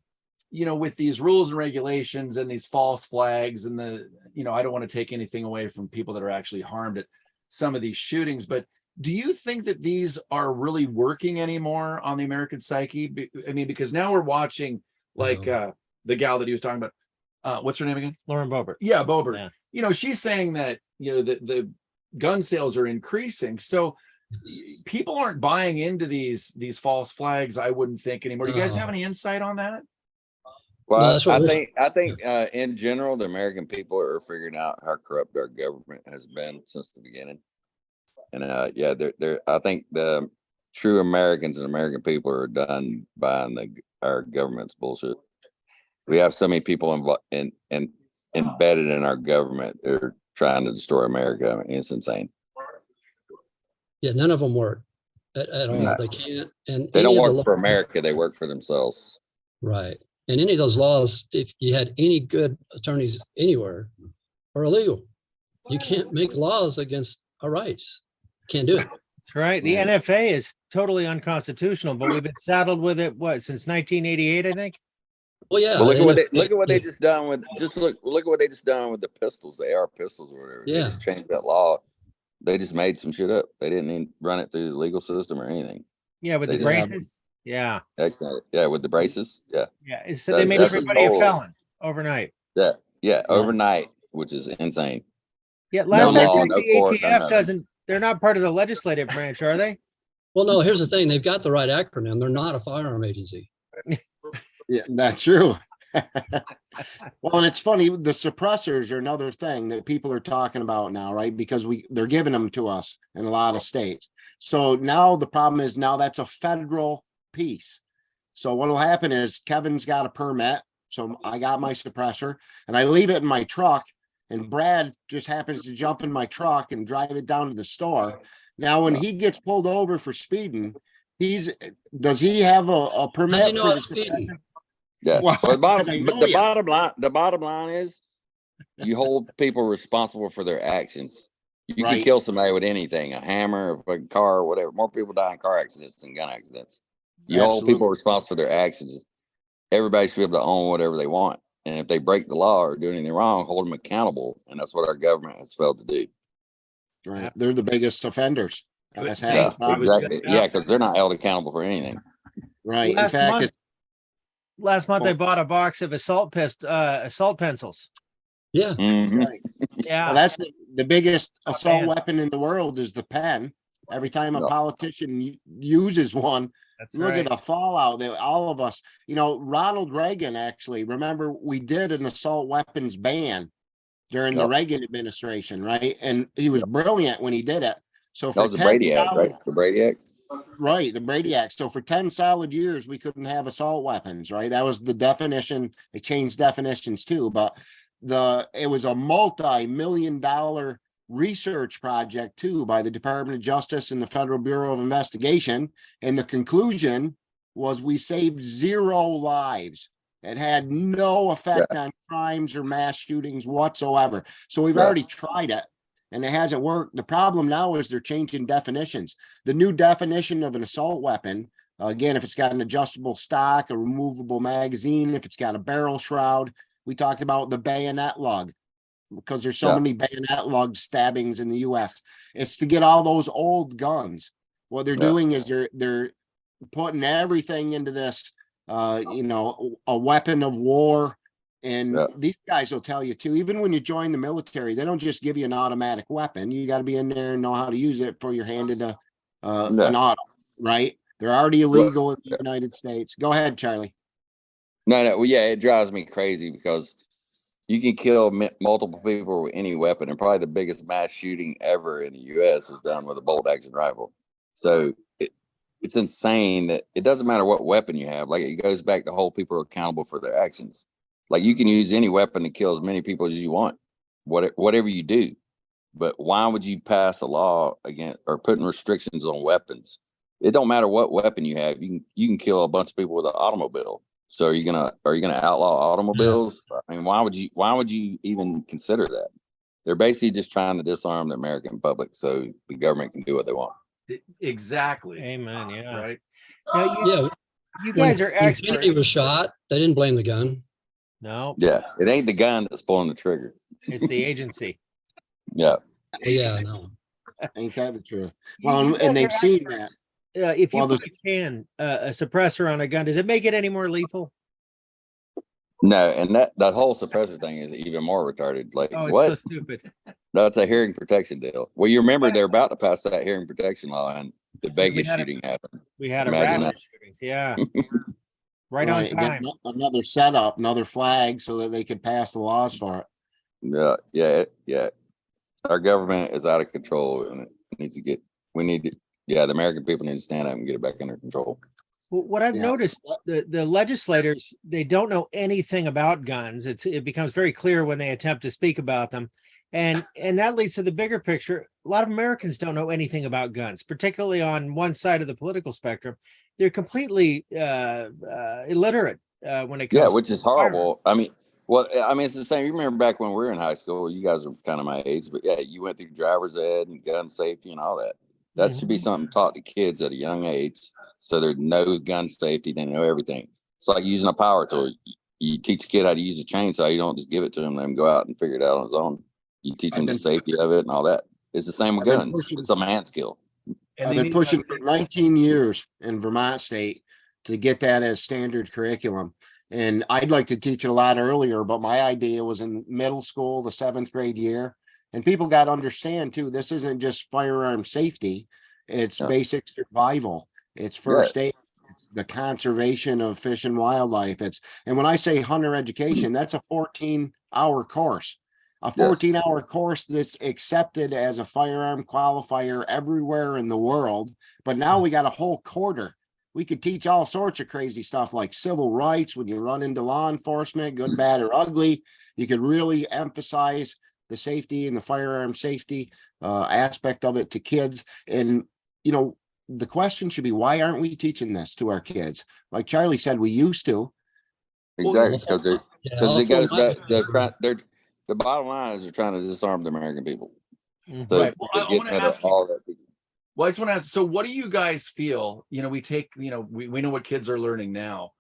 [SPEAKER 5] with these rules and regulations and these false flags and I don't want to take anything away from people that are actually harmed at some of these shootings, but do you think that these are really working anymore on the American psyche? I mean, because now we're watching like the gal that he was talking about. What's her name again?
[SPEAKER 1] Lauren Boebert.
[SPEAKER 5] Yeah, Boebert.
[SPEAKER 1] Yeah.
[SPEAKER 5] She's saying that the gun sales are increasing, so people aren't buying into these false flags, I wouldn't think, anymore. Do you guys have any insight on that?
[SPEAKER 4] Well,
[SPEAKER 3] Well,
[SPEAKER 4] that's what
[SPEAKER 3] I think in general, the American people are figuring out how corrupt our government has been since the beginning. And I think the true Americans and American people are done buying our government's bullshit. We have so many people embedded in our government. They're trying to destroy America. I mean, it's insane.
[SPEAKER 4] Yeah, none of them work at all.
[SPEAKER 3] No.
[SPEAKER 4] They can't. And
[SPEAKER 3] They
[SPEAKER 4] any
[SPEAKER 3] don't
[SPEAKER 4] of the
[SPEAKER 3] work for
[SPEAKER 4] laws-
[SPEAKER 3] America. They work for themselves.
[SPEAKER 4] Right. And any of those laws, if you had any good attorneys anywhere, are illegal. You can't make laws against our rights. Can't do it.
[SPEAKER 1] That's right. The
[SPEAKER 3] Yeah.
[SPEAKER 1] NFA is totally unconstitutional, but we've been saddled with it, since 1988, I think?
[SPEAKER 4] Well, yeah.
[SPEAKER 3] But look at what they
[SPEAKER 4] they-
[SPEAKER 3] just done with look at what they just done with the pistols, the AR pistols or whatever. They
[SPEAKER 4] Yeah.
[SPEAKER 3] just changed that law. They just made some shit up. They didn't even run it through the legal system or anything.
[SPEAKER 1] Yeah, with
[SPEAKER 3] They
[SPEAKER 1] the
[SPEAKER 3] just have
[SPEAKER 1] braces. Yeah.
[SPEAKER 3] Excellent. Yeah, with the braces. Yeah.
[SPEAKER 1] Yeah. So they made
[SPEAKER 3] That's
[SPEAKER 1] everybody a
[SPEAKER 3] total-
[SPEAKER 1] felon overnight.
[SPEAKER 3] Yeah. Overnight, which is insane.
[SPEAKER 1] Yeah. Last
[SPEAKER 3] No
[SPEAKER 1] I
[SPEAKER 3] law,
[SPEAKER 1] checked,
[SPEAKER 3] no
[SPEAKER 1] the
[SPEAKER 3] court, no
[SPEAKER 1] ATF
[SPEAKER 3] nothing.
[SPEAKER 1] they're not part of the legislative branch, are they?
[SPEAKER 4] Well, no, here's the thing. They've got the right acronym. They're not a firearm agency.
[SPEAKER 2] Yeah, that's true. Well, and it's funny, the suppressors are another thing that people are talking about now, right? Because they're giving them to us in a lot of states. So now the problem is now that's a federal piece. So what'll happen is Kevin's got a permit. So I got my suppressor and I leave it in my truck, and Brad just happens to jump in my truck and drive it down to the store. Now, when he gets pulled over for speeding, does he have a
[SPEAKER 4] How do
[SPEAKER 2] permit
[SPEAKER 4] you know
[SPEAKER 2] for
[SPEAKER 4] I'm
[SPEAKER 2] the
[SPEAKER 4] speeding?
[SPEAKER 3] Yeah.
[SPEAKER 2] Well,
[SPEAKER 3] Well,
[SPEAKER 2] because I know you.
[SPEAKER 3] the bottom line is you hold people responsible for their actions. You can
[SPEAKER 2] Right.
[SPEAKER 3] kill somebody with anything, a hammer, a car, or whatever. More people die in car accidents than gun accidents. You hold people
[SPEAKER 2] Absolutely.
[SPEAKER 3] responsible for their actions. Everybody should be able to own whatever they want. And if they break the law or do anything wrong, hold them accountable. And that's what our government has failed to do.
[SPEAKER 2] Right. They're the biggest offenders. That's half
[SPEAKER 3] Yeah,
[SPEAKER 2] the problem.
[SPEAKER 3] exactly. Yeah, because they're not held accountable for anything.
[SPEAKER 2] Right. In
[SPEAKER 1] Last
[SPEAKER 2] fact,
[SPEAKER 1] month, last month I
[SPEAKER 2] Oh.
[SPEAKER 1] bought a box of assault pencils.
[SPEAKER 4] Yeah.
[SPEAKER 3] Mhm.
[SPEAKER 2] right.
[SPEAKER 1] Yeah.
[SPEAKER 2] Well, that's the biggest assault
[SPEAKER 1] man.
[SPEAKER 2] weapon in the world is the pen. Every time a
[SPEAKER 3] Yeah.
[SPEAKER 2] politician uses one,
[SPEAKER 1] That's
[SPEAKER 2] look
[SPEAKER 1] right.
[SPEAKER 2] at the fallout that all of us, Ronald Reagan, actually, remember we did an assault weapons ban during the
[SPEAKER 3] Yep.
[SPEAKER 2] Reagan administration, right? And he was brilliant when he did it. So
[SPEAKER 3] That
[SPEAKER 2] for
[SPEAKER 3] was the
[SPEAKER 2] 10
[SPEAKER 3] Brady Act,
[SPEAKER 2] solid,
[SPEAKER 3] right? The Brady Act.
[SPEAKER 2] right, the Brady Act. So for 10 solid years, we couldn't have assault weapons, right? That was the definition. They changed definitions too, but it was a multi-million-dollar research project too by the Department of Justice and the Federal Bureau of Investigation. And the conclusion was we saved 0 lives. It had no effect on crimes or mass shootings whatsoever. So we've already tried it and it hasn't worked. The problem now is they're changing definitions. The new definition of an assault weapon, again, if it's got an adjustable stock, a removable magazine, if it's got a barrel shroud, we talked about the bayonet lug because there's so many bayonet lug stabbings in the US. It's to get all those old guns. What they're doing is they're putting everything into this, a weapon of war. And these guys will tell you too, even when you join the military, they don't just give you an automatic weapon. You got to be in there and know how to use it before you're handed an auto, right? They're already illegal in the United States. Go ahead, Charlie.
[SPEAKER 3] No. Well, yeah, it drives me crazy because you can kill multiple people with any weapon, and probably the biggest mass shooting ever in the U.S. was done with a bolt action rifle. So it's insane that it doesn't matter what weapon you have. Like, it goes back to hold people accountable for their actions. Like, you can use any weapon to kill as many people as you want, whatever you do. But why would you pass a law against or putting restrictions on weapons? It don't matter what weapon you have. You can kill a bunch of people with an automobile. So are you gonna outlaw automobiles? Yeah. I mean, why would you even consider that? They're basically just trying to disarm the American public so the government can do what they want.
[SPEAKER 5] Exactly.
[SPEAKER 1] Amen. Yeah.
[SPEAKER 5] Right.
[SPEAKER 1] Now, you guys are
[SPEAKER 4] When
[SPEAKER 1] experts.
[SPEAKER 4] Kennedy was shot, they didn't blame the gun.
[SPEAKER 1] No,
[SPEAKER 3] Yeah, it ain't the gun that's pulling the trigger.
[SPEAKER 1] it's the agency.
[SPEAKER 3] Yeah.
[SPEAKER 4] Well, yeah, no.
[SPEAKER 2] Ain't that the truth?
[SPEAKER 1] You
[SPEAKER 2] Well,
[SPEAKER 1] guys
[SPEAKER 2] and they've
[SPEAKER 1] are
[SPEAKER 2] seen
[SPEAKER 1] experts.
[SPEAKER 2] that.
[SPEAKER 1] If you
[SPEAKER 2] Well,
[SPEAKER 1] put a suppressor on a gun, does it make it any more lethal?
[SPEAKER 3] No, and that whole suppressor thing is even more retarded. Like,
[SPEAKER 1] Oh, it's
[SPEAKER 3] what?
[SPEAKER 1] so stupid.
[SPEAKER 3] That's a hearing protection deal. Well, you remember they're about to pass that hearing protection law, and the Vegas shooting happened.
[SPEAKER 1] We had
[SPEAKER 3] Imagine
[SPEAKER 1] a raft
[SPEAKER 3] that.
[SPEAKER 1] of shootings. Yeah. Right on
[SPEAKER 2] Again,
[SPEAKER 1] time.
[SPEAKER 2] another setup, another flag so that they could pass the laws for it.
[SPEAKER 3] Yeah. Our government is out of control, and it needs to get. The American people need to stand up and get it back under control.
[SPEAKER 1] Well, what I've noticed, the legislators, they don't know anything about guns. It becomes very clear when they attempt to speak about them. And that leads to the bigger picture. A lot of Americans don't know anything about guns, particularly on one side of the political spectrum. They're completely illiterate when it comes.
[SPEAKER 3] Yeah, which is horrible. I mean, it's the same. You remember back when we were in high school, you guys are kind of my age, but yeah, you went through driver's ed and gun safety and all that. That should be something taught to kids at a young age. So they know gun safety, they know everything. It's like using a power tool. You teach a kid how to use a chainsaw, you don't just give it to him, let him go out and figure it out on his own. You teach him the safety of it and all that. It's the same with guns. It's a man skill.
[SPEAKER 2] I've been pushing for 19 years in Vermont State to get that as standard curriculum. And I'd like to teach it a lot earlier, but my idea was in middle school, the 7th grade year. And people got to understand too, this isn't just firearm safety. It's basic survival. It's first aid. the conservation of fish and wildlife. And when I say hunter education, that's a 14-hour course. A 14-hour course that's accepted as a firearm qualifier everywhere in the world. But now we got a whole quarter. We could teach all sorts of crazy stuff like civil rights when you run into law enforcement, good, bad, or ugly. You could really emphasize the safety and the firearm safety aspect of it to kids. And, you know, the question should be, why aren't we teaching this to our kids? Like Charlie said, we used to.
[SPEAKER 3] Exactly, because it goes back. The bottom line is they're trying to disarm the American people. So
[SPEAKER 5] Right. Well, I want to ask you.
[SPEAKER 3] All that teaching.
[SPEAKER 5] Well, I just want to ask. So, what do you guys feel? You know, we know what kids are learning now.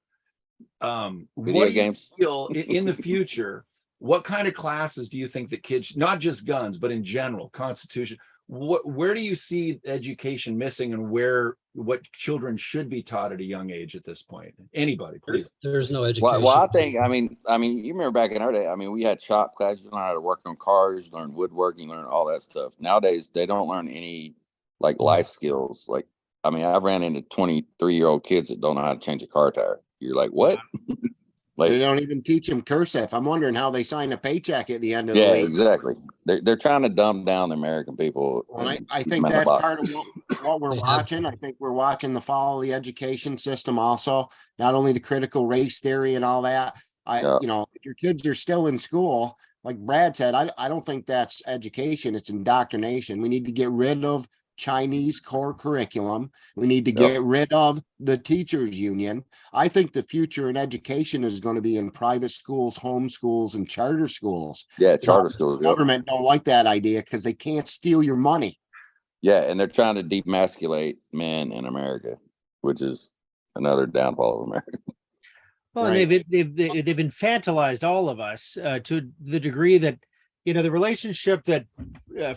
[SPEAKER 5] What do you feel in the future? What kind of classes do you think that kids, not just guns, but in general, Constitution? Where do you see education missing, and what children should be taught at a young age at this point? Anybody, please.
[SPEAKER 4] There's no education.
[SPEAKER 3] Well, I think, I mean, you remember back in our day, I mean, we had shop classes, learn how to work on cars, learn woodworking, learn all that stuff. Nowadays, they don't learn any like life skills. Like, I mean, I've ran into 23-year-old kids that don't know how to change a car tire. You're like, what? Like,
[SPEAKER 2] they don't even teach them cursive. I'm wondering how they sign a paycheck at the end of the week.
[SPEAKER 3] Yeah, exactly. They're trying to dumb down the American people.
[SPEAKER 2] Well, I think that's part of what we're watching. I think we're watching the fall of the education system also, not only the critical race theory and all that. You know, if your kids are still in school, like Brad said, I don't think that's education. It's indoctrination. We need to get rid of Chinese core curriculum. We need to get rid of the teachers union. I think the future in education is going to be in private schools, home schools, and charter schools.
[SPEAKER 3] Yeah, charter schools.
[SPEAKER 2] Government don't like that idea because they can't steal your money.
[SPEAKER 3] Yeah, and they're trying to demasculate men in America, which is another downfall of America.
[SPEAKER 1] Well, and they've infantilized all of us to the degree that, you know, the relationship that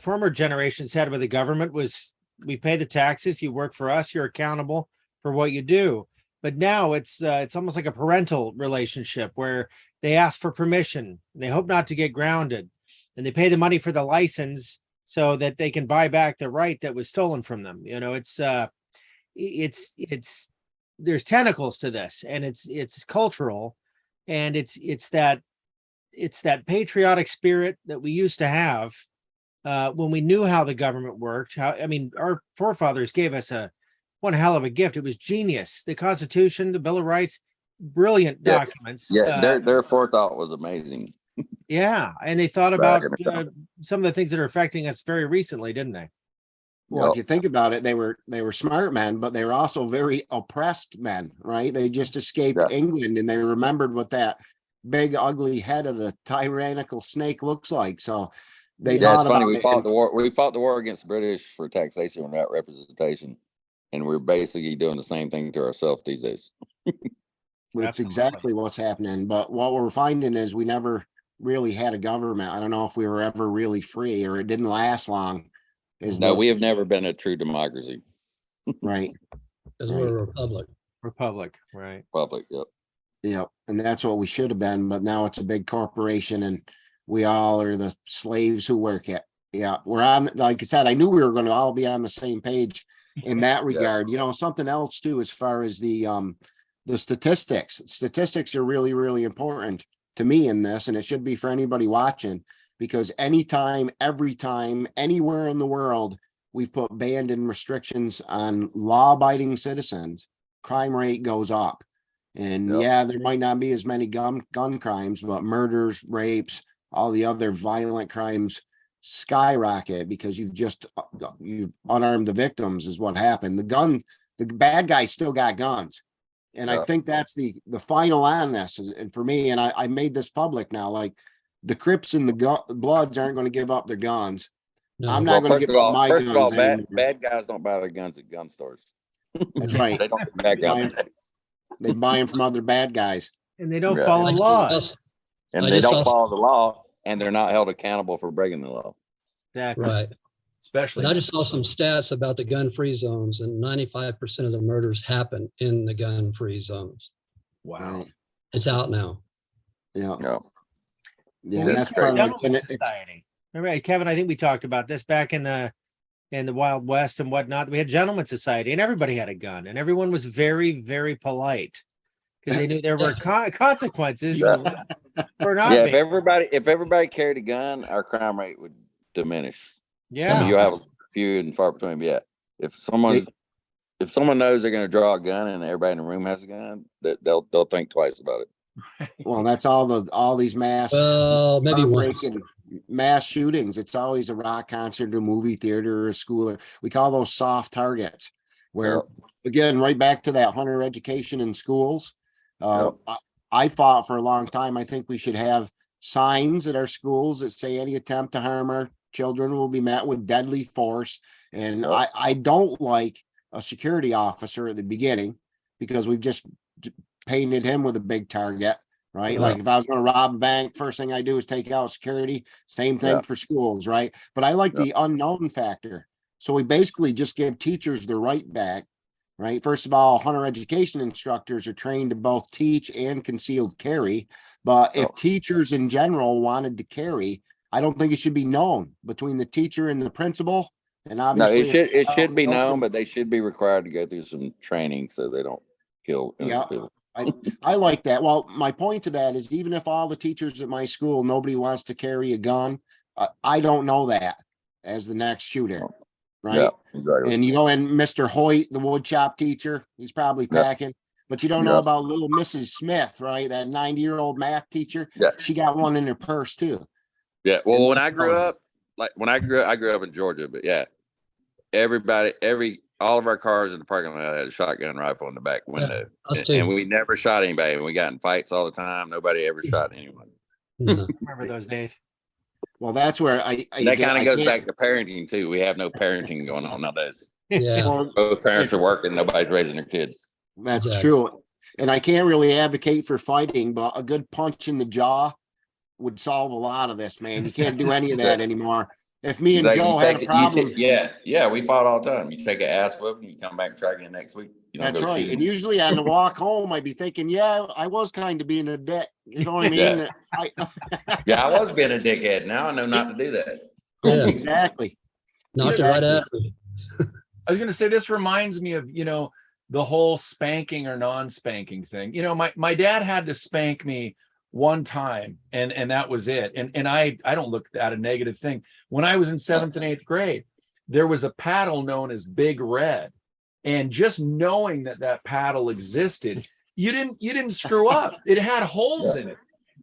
[SPEAKER 1] former generations had with the government was, we pay the taxes, you work for us, you're accountable for what you do. But now it's almost like a parental relationship where they ask for permission, they hope not to get grounded, and they pay the money for the license so that they can buy back the right that was stolen from them. You know, it's there's tentacles to this, and it's cultural, and it's that patriotic spirit that we used to have when we knew how the government worked. Our forefathers gave us one hell of a gift. It was genius. The Constitution, the Bill of Rights, brilliant documents.
[SPEAKER 3] Yeah, their forethought was amazing.
[SPEAKER 1] Yeah, and they thought about some of the things that are affecting us very recently, didn't they?
[SPEAKER 2] Well, if you think about it, they were smart men, but they were also very oppressed men, right? They just escaped England, and they remembered what that big ugly head of the tyrannical snake looks like. So they thought about
[SPEAKER 3] we fought the war. We fought the war against the British for taxation without representation, and we're basically doing the same thing to ourselves these days.
[SPEAKER 2] That's exactly what's happening. But what we're finding is we never really had a government. I don't know if we were ever really free, or it didn't last long.
[SPEAKER 3] We have never been a true democracy.
[SPEAKER 2] Right.
[SPEAKER 4] Because we're a republic.
[SPEAKER 1] Republic, right.
[SPEAKER 3] Republic, yep.
[SPEAKER 2] Yep. And that's what we should have been, but now it's a big corporation and we all are the slaves who work it. Yeah. We're on, like I said, I knew we were going to all be on the same page in that regard. You know, something else too, as far as the statistics. Statistics are really, really important to me in this, and it should be for anybody watching, because anytime, every time, anywhere in the world, we've put bans and restrictions on law-abiding citizens, crime rate goes up. And there might not be as many gun crimes, but murders, rapes, all the other violent crimes skyrocket because you've unarmed the victims is what happened. The bad guys still got guns. And I think that's the final on this. And for me, and I made this public now, like, the Crips and the Bloods aren't going to give up their guns. No. I'm not going to give up my guns.
[SPEAKER 3] First of all, bad guys don't buy their guns at gun stores.
[SPEAKER 2] That's right.
[SPEAKER 3] They don't buy guns.
[SPEAKER 2] They buy them from other bad guys.
[SPEAKER 1] And they don't follow the laws.
[SPEAKER 3] And they don't follow the law, and they're not held accountable for breaking the law.
[SPEAKER 1] Exactly.
[SPEAKER 4] Right.
[SPEAKER 5] Especially.
[SPEAKER 4] And I just saw some stats about the gun-free zones, and 95% of the murders happen in the gun-free zones.
[SPEAKER 5] Wow.
[SPEAKER 4] It's out now.
[SPEAKER 2] Yeah.
[SPEAKER 3] No.
[SPEAKER 2] Yeah, that's part of
[SPEAKER 1] society. Remember, Kevin, I think we talked about this back in the and the Wild West and whatnot. We had gentlemen's society, and everybody had a gun, and everyone was very, very polite because they knew there were consequences
[SPEAKER 3] Yeah.
[SPEAKER 1] for not
[SPEAKER 3] Yeah,
[SPEAKER 1] being.
[SPEAKER 3] if everybody carried a gun, our crime rate would diminish. I
[SPEAKER 1] Yeah.
[SPEAKER 3] mean, you'll have a few and far between. But yeah, if someone knows they're going to draw a gun and everybody in the room has a gun, they'll think twice about it.
[SPEAKER 2] Well, that's all these mass
[SPEAKER 4] Maybe one.
[SPEAKER 2] breaking mass shootings. It's always a rock concert, a movie theater, or a school. Or we call those soft targets. Where again, right back to that hunter education in schools. I fought for a long time. I think we should have signs at our schools that say any attempt to harm our children will be met with deadly force. And I don't like a security officer at the beginning because we've just painted him with a big target, right? Like if I was going to rob a bank, first thing I do is take out security. Same thing for schools, right? But I like the unknown factor. So we basically just give teachers the right back, right? First of all, hunter education instructors are trained to both teach and concealed carry. But if teachers in general wanted to carry, I don't think it should be known between the teacher and the principal. And obviously,
[SPEAKER 3] it should be known, but they should be required to go through some training so they don't kill innocent people.
[SPEAKER 2] I like that. Well, my point to that is even if all the teachers at my school, nobody wants to carry a gun, I don't know that as the next shooter, right?
[SPEAKER 3] Yeah, exactly.
[SPEAKER 2] And and Mr. Hoyt, the wood shop teacher, he's probably packing, but you don't know about little Mrs. Smith, right? That 90-year-old math teacher.
[SPEAKER 3] Yeah.
[SPEAKER 2] She got one in her purse too.
[SPEAKER 3] Yeah. Well, when I grew up, I grew up in Georgia, but yeah, all of our cars in the parking lot had a shotgun rifle in the back window. And we never shot anybody. And we got in fights all the time. Nobody ever shot anyone.
[SPEAKER 1] Remember those days.
[SPEAKER 2] Well, that's where
[SPEAKER 3] that kind of goes back to parenting too. We have no parenting going on nowadays.
[SPEAKER 4] Yeah.
[SPEAKER 3] Both parents are working, nobody's raising their kids.
[SPEAKER 2] That's true. And I can't really advocate for fighting, but a good punch in the jaw would solve a lot of this, man. You can't do any of that anymore. If me and Joe had a problem.
[SPEAKER 3] We fought all the time. You take an ass whooping, you come back and try again next week.
[SPEAKER 2] That's right. And usually on the walk home, I'd be thinking, I was kind of being a dick. You know what I mean?
[SPEAKER 3] I was being a dickhead. Now I know not to do that.
[SPEAKER 2] That's exactly.
[SPEAKER 4] Knocked it right out.
[SPEAKER 5] I was going to say, this reminds me of, the whole spanking or non-spanking thing. My dad had to spank me one time and that was it. And I don't look at a negative thing. When I was in 7th and 8th grade, there was a paddle known as Big Red. And just knowing that paddle existed, you didn't screw up. It had holes in it.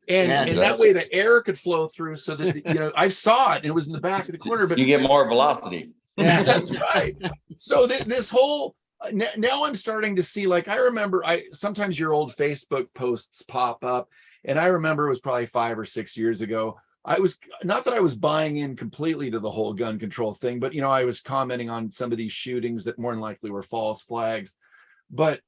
[SPEAKER 5] And that way the air could flow through so that, I saw it and it was in the back of the corner, but
[SPEAKER 3] you get more velocity.
[SPEAKER 5] Yeah, that's right. So this whole, now I'm starting to see, I remember sometimes your old Facebook posts pop up. And I remember it was probably 5 or 6 years ago. I was not that I was buying in completely to the whole gun control thing, but I was commenting on some of these shootings that more than likely were false flags. But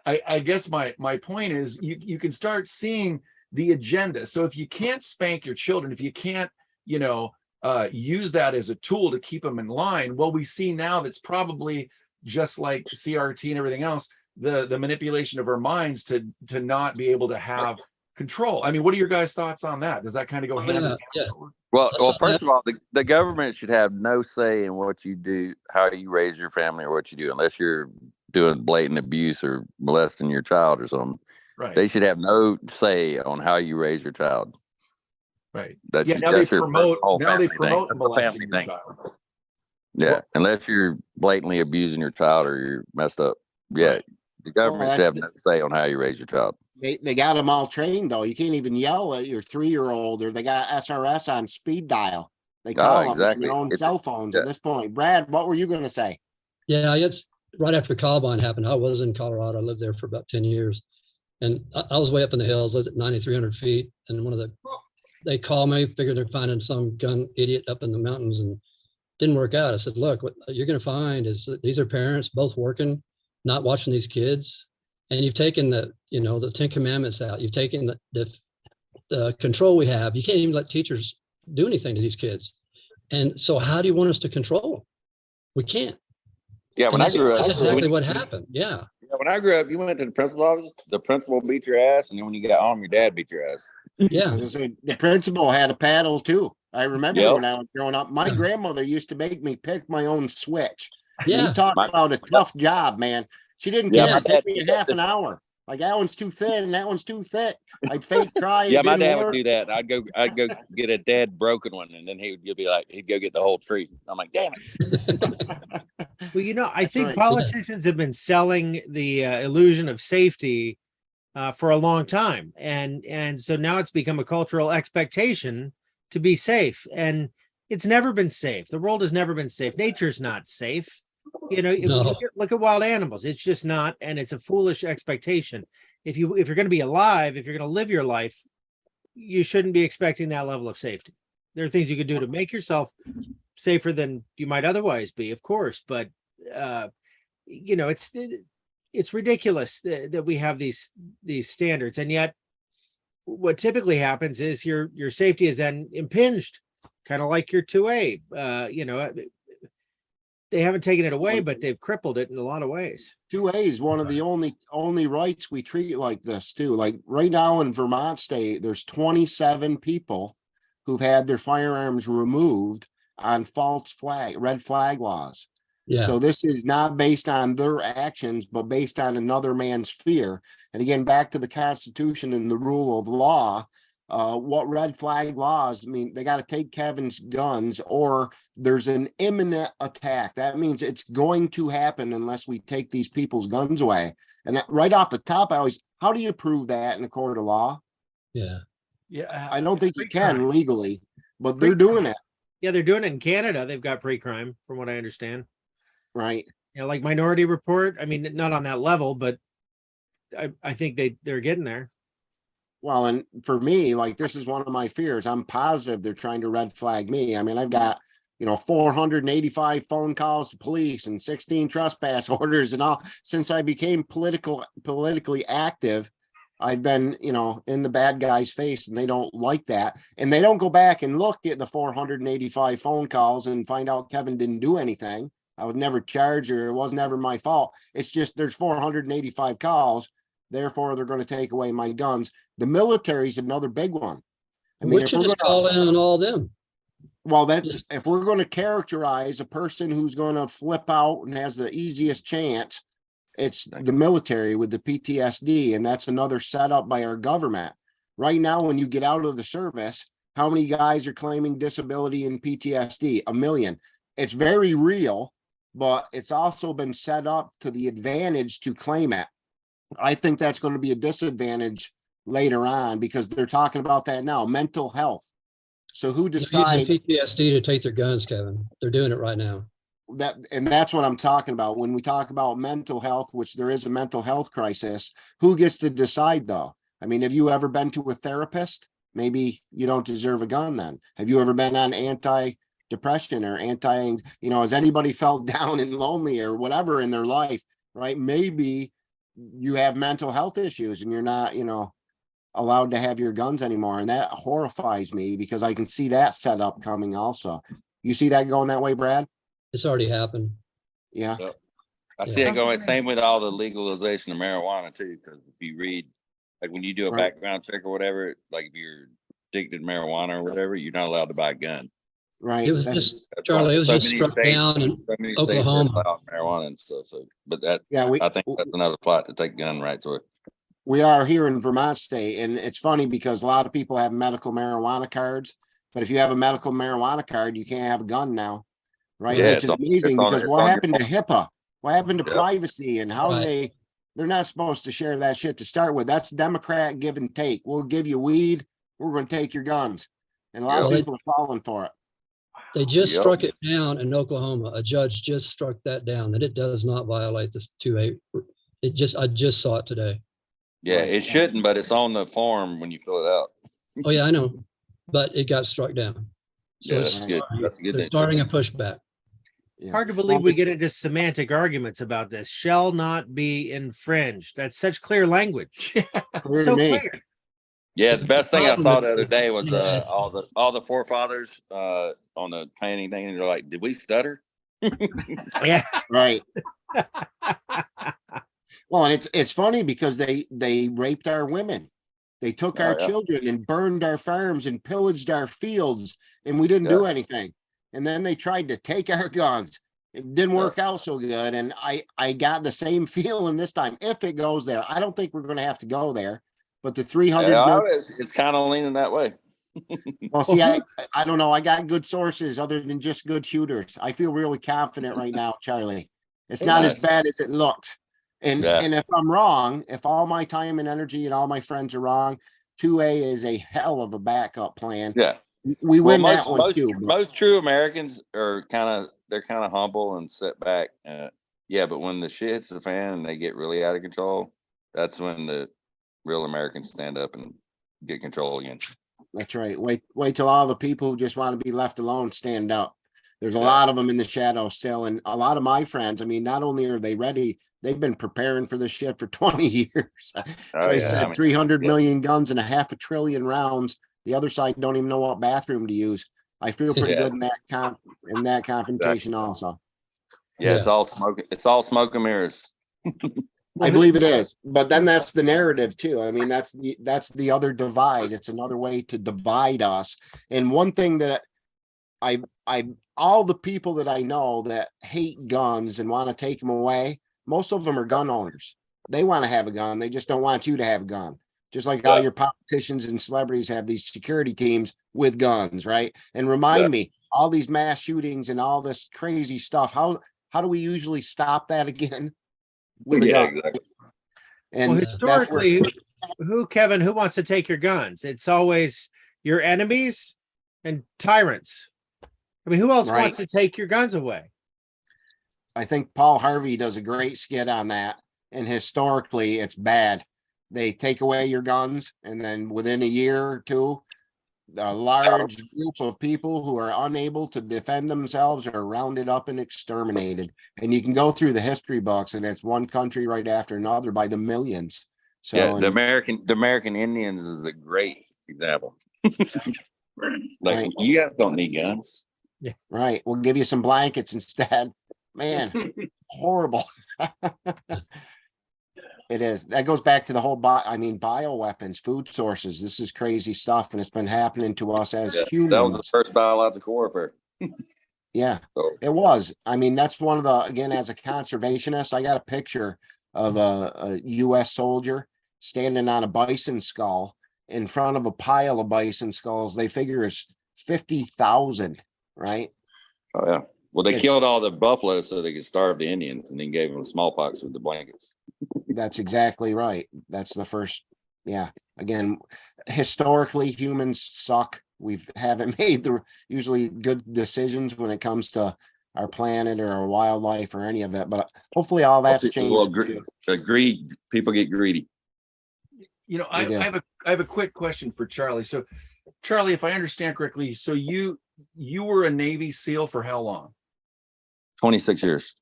[SPEAKER 5] I guess my point is you can start seeing the agenda. So if you can't spank your children, if you can't, use that as a tool to keep them in line, well, we see now that's probably just like CRT and everything else, the manipulation of our minds to not be able to have control. I mean, what are your guys' thoughts on that? Does that kind of go hand in hand?
[SPEAKER 4] Yeah.
[SPEAKER 3] Well, first of all, the government should have no say in what you do, how you raise your family, or what you do, unless you're doing blatant abuse or molesting your child or something.
[SPEAKER 5] Right.
[SPEAKER 3] They should have no say on how you raise your child.
[SPEAKER 5] Right.
[SPEAKER 3] Now they promote
[SPEAKER 5] molesting your child.
[SPEAKER 3] Yeah, unless you're blatantly abusing your child or you're messed up. Yeah,
[SPEAKER 5] Right.
[SPEAKER 3] The government should have no say on how you raise your child.
[SPEAKER 2] They got them all trained though. You can't even yell at your 3-year-old, or they got SRS on speed dial. They call them on their own cell phones at this point. Brad, what were you going to say?
[SPEAKER 4] Yeah, it's right after Columbine happened. I was in Colorado. I lived there for about 10 years. And I was way up in the hills, lived at 9,300 feet. And they called me, figured they're finding some gun idiot up in the mountains, and didn't work out. I said, look, what you're going to find is that these are parents both working, not watching these kids. And you've taken the 10 Commandments out. You've taken the control we have. You can't even let teachers do anything to these kids. And so how do you want us to control them? We can't.
[SPEAKER 3] Yeah, when I grew up,
[SPEAKER 4] that's exactly what happened. Yeah.
[SPEAKER 3] When I grew up, you went to the principal's office, the principal beat your ass, and then when you got home, your dad beat your ass.
[SPEAKER 4] Yeah.
[SPEAKER 2] The principal had a paddle too. I remember
[SPEAKER 3] Yep.
[SPEAKER 2] when I was growing up, my grandmother used to make me pick my own switch.
[SPEAKER 4] Yeah.
[SPEAKER 2] You talk
[SPEAKER 3] My-
[SPEAKER 2] about a tough job, man. She didn't
[SPEAKER 3] Yeah,
[SPEAKER 2] care.
[SPEAKER 3] my
[SPEAKER 2] It'd take
[SPEAKER 3] dad
[SPEAKER 2] me
[SPEAKER 3] did
[SPEAKER 2] a
[SPEAKER 3] that
[SPEAKER 2] half an hour. Like that one's too thin, that one's too thick. I'd fake cry.
[SPEAKER 3] Yeah,
[SPEAKER 2] It
[SPEAKER 3] my
[SPEAKER 2] didn't
[SPEAKER 3] dad
[SPEAKER 2] work.
[SPEAKER 3] would do that. I'd go get a dead broken one, and then he'd be like, he'd go get the whole tree. I'm like, damn it.
[SPEAKER 1] Well, I
[SPEAKER 2] That's
[SPEAKER 1] think
[SPEAKER 2] right.
[SPEAKER 1] politicians have been selling the illusion of safety for a long time, and so now it's become a cultural expectation to be safe, and it's never been safe. The world has never been safe. Nature's not safe.
[SPEAKER 4] No.
[SPEAKER 1] Look at wild animals. It's just not, and it's a foolish expectation. If you're going to be alive, if you're going to live your life, you shouldn't be expecting that level of safety. There are things you can do to make yourself safer than you might otherwise be, of course, but it's ridiculous that we have these standards, and yet what typically happens is your safety is then impinged, kind of like your 2A. They haven't taken it away, but they've crippled it in a lot of ways.
[SPEAKER 2] 2A is one of the only rights we treat like this too. Like right now in Vermont state, there's 27 people who've had their firearms removed on red flag laws.
[SPEAKER 4] Yeah.
[SPEAKER 2] So this is not based on their actions, but based on another man's fear. And again, back to the Constitution and the rule of law, what red flag laws mean, they got to take Kevin's guns or there's an imminent attack. That means it's going to happen unless we take these people's guns away. And right off the top, how do you prove that in a court of law?
[SPEAKER 4] Yeah.
[SPEAKER 5] Yeah.
[SPEAKER 2] I don't think you
[SPEAKER 1] Pre-crime.
[SPEAKER 2] can legally, but they're doing it.
[SPEAKER 1] Yeah, they're doing it in Canada. They've got pre-crime, from what I understand.
[SPEAKER 2] Right.
[SPEAKER 1] Like Minority Report. I mean, not on that level, but I think they're getting there.
[SPEAKER 2] Well, and for me, like this is one of my fears. I'm positive they're trying to red flag me. I mean, I've got 485 phone calls to police and 16 trespass orders and all. Since I became politically active, I've been, in the bad guy's face, and they don't like that. And they don't go back and look at the 485 phone calls and find out Kevin didn't do anything. I would never charge her. It was never my fault. It's just there's 485 calls. Therefore, they're going to take away my guns. The military's another big one.
[SPEAKER 4] We should just call in on all them.
[SPEAKER 2] Well, if we're going to characterize a person who's going to flip out and has the easiest chance, it's the military with the PTSD, and that's another setup by our government. Right now, when you get out of the service, how many guys are claiming disability and PTSD? 1 million. It's very real, but it's also been set up to the advantage to claim it. I think that's going to be a disadvantage later on because they're talking about that now, mental health. So who decides
[SPEAKER 4] PTSD to take their guns, Kevin? They're doing it right now.
[SPEAKER 2] and that's what I'm talking about. When we talk about mental health, which there is a mental health crisis, who gets to decide though? I mean, have you ever been to a therapist? Maybe you don't deserve a gun then. Have you ever been on anti-depression or has anybody felt down and lonely or whatever in their life, right? Maybe you have mental health issues and you're not, allowed to have your guns anymore. And that horrifies me because I can see that setup coming also. You see that going that way, Brad?
[SPEAKER 4] It's already happened.
[SPEAKER 2] Yeah.
[SPEAKER 3] Yep. I see it going same with all the legalization of marijuana too. Because if you read, like when you do a
[SPEAKER 2] Right.
[SPEAKER 3] background check or whatever, like if you're addicted to marijuana or whatever, you're not allowed to buy a gun.
[SPEAKER 2] Right.
[SPEAKER 4] It was
[SPEAKER 2] That's,
[SPEAKER 4] just, Charlie, it was just
[SPEAKER 3] many
[SPEAKER 4] struck
[SPEAKER 3] states-
[SPEAKER 4] down in
[SPEAKER 3] so many
[SPEAKER 4] Oklahoma.
[SPEAKER 3] states allow marijuana and stuff. So, but that
[SPEAKER 2] yeah,
[SPEAKER 3] I think that's another plot to take gun rights away.
[SPEAKER 2] we are here in Vermont state, and it's funny because a lot of people have medical marijuana cards, but if you have a medical marijuana card, you can't have a gun now, right?
[SPEAKER 3] Yeah,
[SPEAKER 2] Which is amazing because
[SPEAKER 3] it's
[SPEAKER 2] what
[SPEAKER 3] on your
[SPEAKER 2] happened to HIPAA? What happened to
[SPEAKER 3] Yep.
[SPEAKER 2] privacy and how
[SPEAKER 4] Right.
[SPEAKER 2] they're not supposed to share that shit to start with. That's Democrat give and take. We'll give you weed, we're going to take your guns, and a lot of
[SPEAKER 4] Yep.
[SPEAKER 2] people are falling for it.
[SPEAKER 4] They just
[SPEAKER 3] Yep.
[SPEAKER 4] struck it down in Oklahoma. A judge just struck that down, that it does not violate this 2A. I just saw it today.
[SPEAKER 3] Yeah, it shouldn't, but it's on the form when you fill it out.
[SPEAKER 4] Oh yeah, I know, but it got struck down. So
[SPEAKER 3] Yeah,
[SPEAKER 4] it's
[SPEAKER 3] that's good. That's a good
[SPEAKER 4] they're
[SPEAKER 3] thing.
[SPEAKER 4] starting a pushback.
[SPEAKER 2] Yeah.
[SPEAKER 1] Hard to believe
[SPEAKER 2] Well,
[SPEAKER 1] we
[SPEAKER 2] it's-
[SPEAKER 1] get into semantic arguments about this. Shall not be infringed. That's such clear language.
[SPEAKER 2] Clear to
[SPEAKER 1] So
[SPEAKER 2] me.
[SPEAKER 1] clear.
[SPEAKER 3] Yeah, the best thing I
[SPEAKER 4] problem
[SPEAKER 3] saw
[SPEAKER 4] with
[SPEAKER 3] the other
[SPEAKER 4] the
[SPEAKER 3] day was
[SPEAKER 4] United
[SPEAKER 3] all the forefathers on the planning thing, and they're like, "Did we stutter?"
[SPEAKER 1] Yeah.
[SPEAKER 2] Right. Well, and it's funny because they raped our women. They took
[SPEAKER 3] Oh,
[SPEAKER 2] our
[SPEAKER 3] yeah.
[SPEAKER 2] children and burned our farms and pillaged our fields, and we didn't do anything. And then they tried to take our guns. It didn't work out so good. And I got the same feeling this time. If it goes there, I don't think we're going to have to go there. But the 300 million.
[SPEAKER 3] It's kind of leaning that way.
[SPEAKER 2] Well, see, I don't know. I got good sources other than just good shooters. I feel really confident right now, Charlie. It's not as bad as it looks. And if I'm wrong, if all my time and energy and all my friends are wrong, 2A is a hell of a backup plan.
[SPEAKER 3] Yeah.
[SPEAKER 2] We win that one too.
[SPEAKER 3] Most true Americans are they're kind of humble and sit back. But when the shit hits the fan and they get really out of control, that's when the real Americans stand up and get control again.
[SPEAKER 2] That's right. Wait till all the people who just want to be left alone stand up. There's a lot of them in the shadows still. And a lot of my friends, I mean, not only are they ready, they've been preparing for this shit for 20 years. I said 300 million guns and 500 billion rounds. The other side don't even know what bathroom to use. I feel pretty good in that confrontation also.
[SPEAKER 3] Yeah, it's all smoke. It's all smoke and mirrors.
[SPEAKER 2] I believe it is, but then that's the narrative too. I mean, that's the other divide. It's another way to divide us. And one thing that I all the people that I know that hate guns and want to take them away, most of them are gun owners. They want to have a gun. They just don't want you to have a gun. Just like all your politicians and celebrities have these security teams with guns, right? And remind me, all these mass shootings and all this crazy stuff. How do we usually stop that again? With a gun.
[SPEAKER 3] Exactly.
[SPEAKER 2] And
[SPEAKER 1] well, historically, who wants to take your guns? It's always your enemies and tyrants. I mean, who else wants to take your guns away?
[SPEAKER 2] I think Paul Harvey does a great skit on that. And historically, it's bad. They take away your guns, and then within a year or two, a large group of people who are unable to defend themselves are rounded up and exterminated. And you can go through the history books, and it's one country right after another by the millions. So
[SPEAKER 3] the American Indians is a great example. You guys don't need guns.
[SPEAKER 2] Yeah. Right. We'll give you some blankets instead. Man, horrible. It is. That goes back to the whole bioweapons, food sources. This is crazy stuff, and it's been happening to us as humans.
[SPEAKER 3] That was the first biological warfare.
[SPEAKER 2] Yeah, it was. I mean, that's one of the, again, as a conservationist, I got a picture of a U.S. soldier standing on a bison skull in front of a pile of bison skulls. They figure it's 50,000, right?
[SPEAKER 3] Oh, yeah. Well, they killed all the buffalo so they could starve the Indians, and then gave them smallpox with the blankets.
[SPEAKER 2] That's exactly right. That's the first. Yeah. Again, historically, humans suck. We haven't made the usually good decisions when it comes to our planet or our wildlife or any of it. But hopefully, all that's changed.
[SPEAKER 3] Well, greed. People get greedy.
[SPEAKER 5] You know, I have a quick question for Charlie. So, Charlie, if I understand correctly, so you were a Navy SEAL for how long?
[SPEAKER 3] 26 years.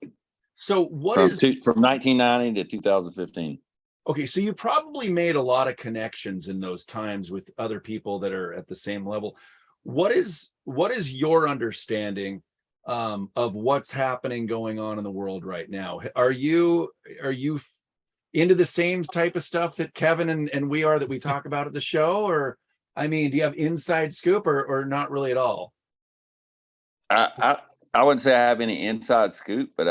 [SPEAKER 5] So from
[SPEAKER 3] 1990 to 2015.
[SPEAKER 5] Okay, so you probably made a lot of connections in those times with other people that are at the same level. What is your understanding of what's happening going on in the world right now? Are you into the same type of stuff that Kevin and we are that we talk about at the show? Or, I mean, do you have inside scoop or not really at all?
[SPEAKER 3] I wouldn't say I have any inside scoop, but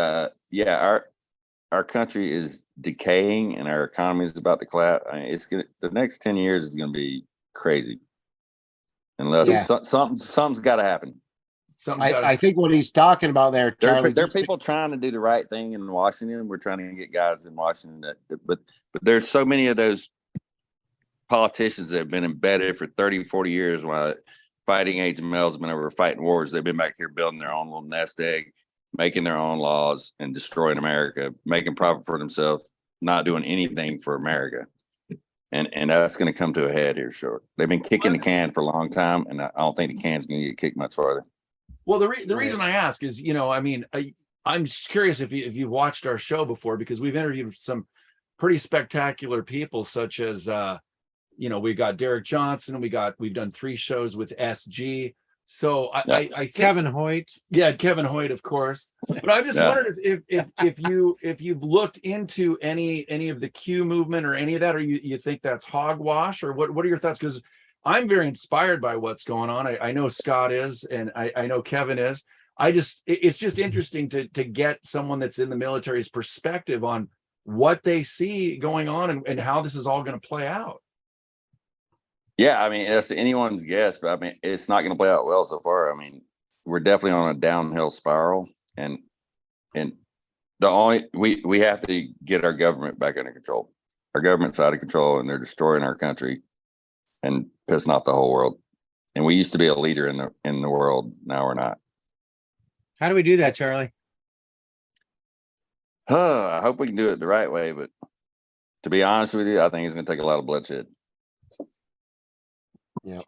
[SPEAKER 3] our country is decaying and our economy is about to collapse. I mean, the next 10 years is gonna be crazy. Unless something's gotta happen.
[SPEAKER 2] I think what he's talking about there, Charlie.
[SPEAKER 3] There are people trying to do the right thing in Washington. We're trying to get guys in Washington but there's so many of those politicians that have been embedded for 30, 40 years while fighting age males have been over fighting wars. They've been back here building their own little nest egg, making their own laws and destroying America, making profit for themselves, not doing anything for America. And that's going to come to a head here short. They've been kicking the can for a long time, and I don't think the can's going to get kicked much farther.
[SPEAKER 5] Well, the reason I ask is, you know, I mean, I'm just curious if you've watched our show before, because we've interviewed some pretty spectacular people, such as, you know, we got Derek Johnson, we've done 3 shows with SG. So I think,
[SPEAKER 1] Kevin Hoyt.
[SPEAKER 5] yeah, Kevin Hoyt, of course. But I just wondered if you've looked into any of the Q movement or any of that, or you think that's hogwash, or what are your thoughts? Because I'm very inspired by what's going on. I know Scott is, and I know Kevin is. It's just interesting to get someone that's in the military's perspective on what they see going on and how this is all going to play out.
[SPEAKER 3] Yeah, I mean, it's anyone's guess, but I mean, it's not going to play out well so far. I mean, we're definitely on a downhill spiral, and the only we have to get our government back under control. Our government's out of control, and they're destroying our country and pissing off the whole world. And we used to be a leader in the world. Now we're not.
[SPEAKER 1] How do we do that, Charlie?
[SPEAKER 3] I hope we can do it the right way, but to be honest with you, I think it's going to take a lot of bloodshed.
[SPEAKER 2] Yeah.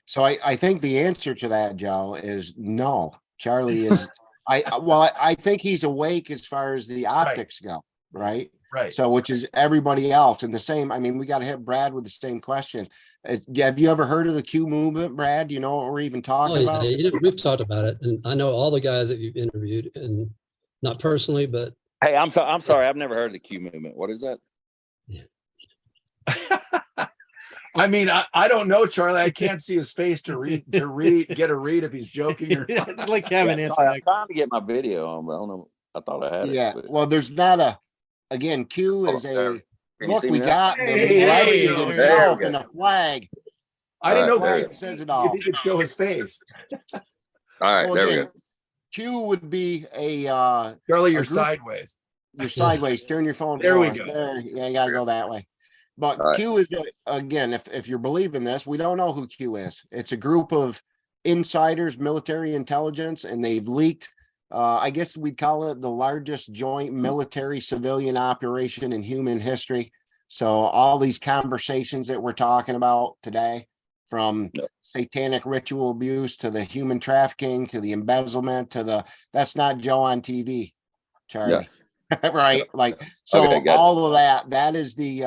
[SPEAKER 2] So I think the answer to that, Joe, is no. Charlie is I think he's awake as far as the optics go, right?
[SPEAKER 5] Right.
[SPEAKER 2] So which is everybody else. And the same, I mean, we got to hit Brad with the same question. Have you ever heard of the Q movement, Brad? Do you know what we're even talking about?
[SPEAKER 4] We've talked about it, and I know all the guys that you've interviewed, and not personally, but
[SPEAKER 3] Hey, I'm sorry, I've never heard of the Q movement. What is that?
[SPEAKER 5] I mean, I don't know, Charlie. I can't see his face get a read if he's joking or not.
[SPEAKER 1] Like Kevin
[SPEAKER 3] Yeah,
[SPEAKER 1] answered
[SPEAKER 3] sorry,
[SPEAKER 1] that.
[SPEAKER 3] I'm trying to get my video on, but I don't know. I thought I had it.
[SPEAKER 2] Yeah.
[SPEAKER 3] But
[SPEAKER 2] Well, there's not again, Q is
[SPEAKER 3] Can you
[SPEAKER 2] look,
[SPEAKER 3] see
[SPEAKER 2] we
[SPEAKER 3] me now?
[SPEAKER 2] got
[SPEAKER 5] Hey,
[SPEAKER 2] the legend
[SPEAKER 5] there we
[SPEAKER 2] himself
[SPEAKER 3] go.
[SPEAKER 2] and the flag.
[SPEAKER 5] I didn't know
[SPEAKER 3] Alright,
[SPEAKER 5] if
[SPEAKER 2] Flag says it
[SPEAKER 5] if
[SPEAKER 2] all.
[SPEAKER 5] he could show his face.
[SPEAKER 3] All right,
[SPEAKER 2] Well,
[SPEAKER 3] there we
[SPEAKER 2] again,
[SPEAKER 3] go.
[SPEAKER 2] Q would be a
[SPEAKER 5] Charlie, you're
[SPEAKER 2] group-
[SPEAKER 5] sideways.
[SPEAKER 2] you're sideways. Turn your phone.
[SPEAKER 5] There we
[SPEAKER 2] forward.
[SPEAKER 5] go.
[SPEAKER 2] There, yeah, you gotta go that way. But
[SPEAKER 3] All right.
[SPEAKER 2] Q is again, if you're believing this, we don't know who Q is. It's a group of insiders, military intelligence, and they've leaked. I guess we'd call it the largest joint military civilian operation in human history. So all these conversations that we're talking about today, from satanic ritual abuse to the human trafficking to the embezzlement to that's not Joe on TV, Charlie. Right? Like, so
[SPEAKER 3] Okay, got it.
[SPEAKER 2] all of that is the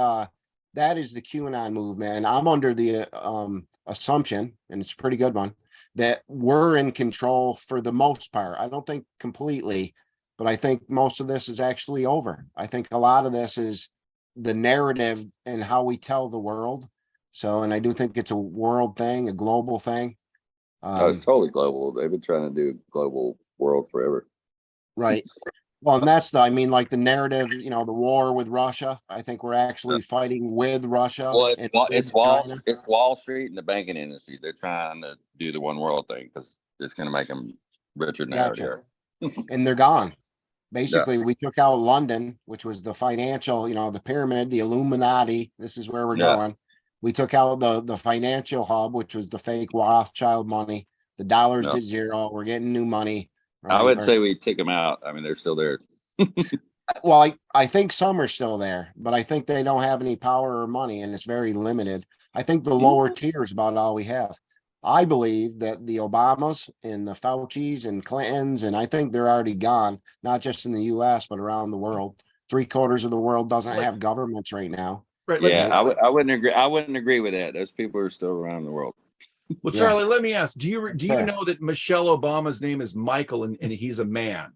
[SPEAKER 2] QAnon movement. And I'm under the assumption, and it's a pretty good one, that we're in control for the most part. I don't think completely, but I think most of this is actually over. I think a lot of this is the narrative and how we tell the world. So, and I do think it's a world thing, a global thing.
[SPEAKER 3] It's totally global. They've been trying to do a global world forever.
[SPEAKER 2] Right. Well, and that's I mean, like the narrative, the war with Russia. I think we're actually fighting with Russia.
[SPEAKER 3] Well, it's Wall
[SPEAKER 2] China.
[SPEAKER 3] Street and the banking industry. They're trying to do the one world thing because it's going to make them richer than they already
[SPEAKER 2] Gotcha.
[SPEAKER 3] are.
[SPEAKER 2] And they're gone. Basically, we took out London, which was the financial, the pyramid, the Illuminati. This is where we're going. We took out the financial hub, which was the fake Rothschild money. The dollar's at zero. We're getting new money. Right?
[SPEAKER 3] I would say we took them out. I mean, they're still there.
[SPEAKER 2] Well, I think some are still there, but I think they don't have any power or money, and it's very limited. I think the lower tier is about all we have. I believe that the Obamas and the Faucis and Clintons, and I think they're already gone, not just in the US, but around the world. 3/4 of the world doesn't have governments right now.
[SPEAKER 5] Right.
[SPEAKER 3] Yeah, I wouldn't agree. I wouldn't agree with that. Those people are still around the world.
[SPEAKER 5] Well, Charlie, let me ask: Do you know that Michelle Obama's name is Michael, and he's a man?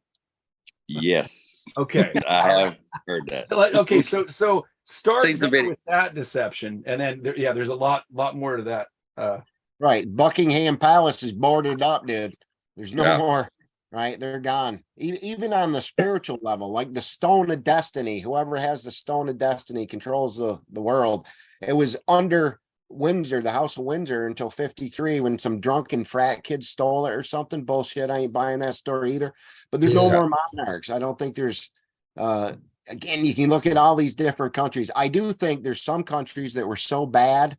[SPEAKER 3] Yes.
[SPEAKER 5] Okay,
[SPEAKER 3] I have heard that.
[SPEAKER 5] Okay, so start
[SPEAKER 3] Things are
[SPEAKER 5] there
[SPEAKER 3] big.
[SPEAKER 5] with that deception, and then there's a lot more to that.
[SPEAKER 2] Right. Buckingham Palace is boarded up, dude. There's no
[SPEAKER 3] Yeah.
[SPEAKER 2] more. Right. They're gone. Even on the spiritual level, like the Stone of Destiny, whoever has the Stone of Destiny controls the world. It was under Windsor, the House of Windsor, until 1953 when some drunken frat kids stole it or something. Bullshit. I ain't buying that story either. But there's no more monarchs. I don't think there's again, you can look at all these different countries. I do think there's some countries that were so bad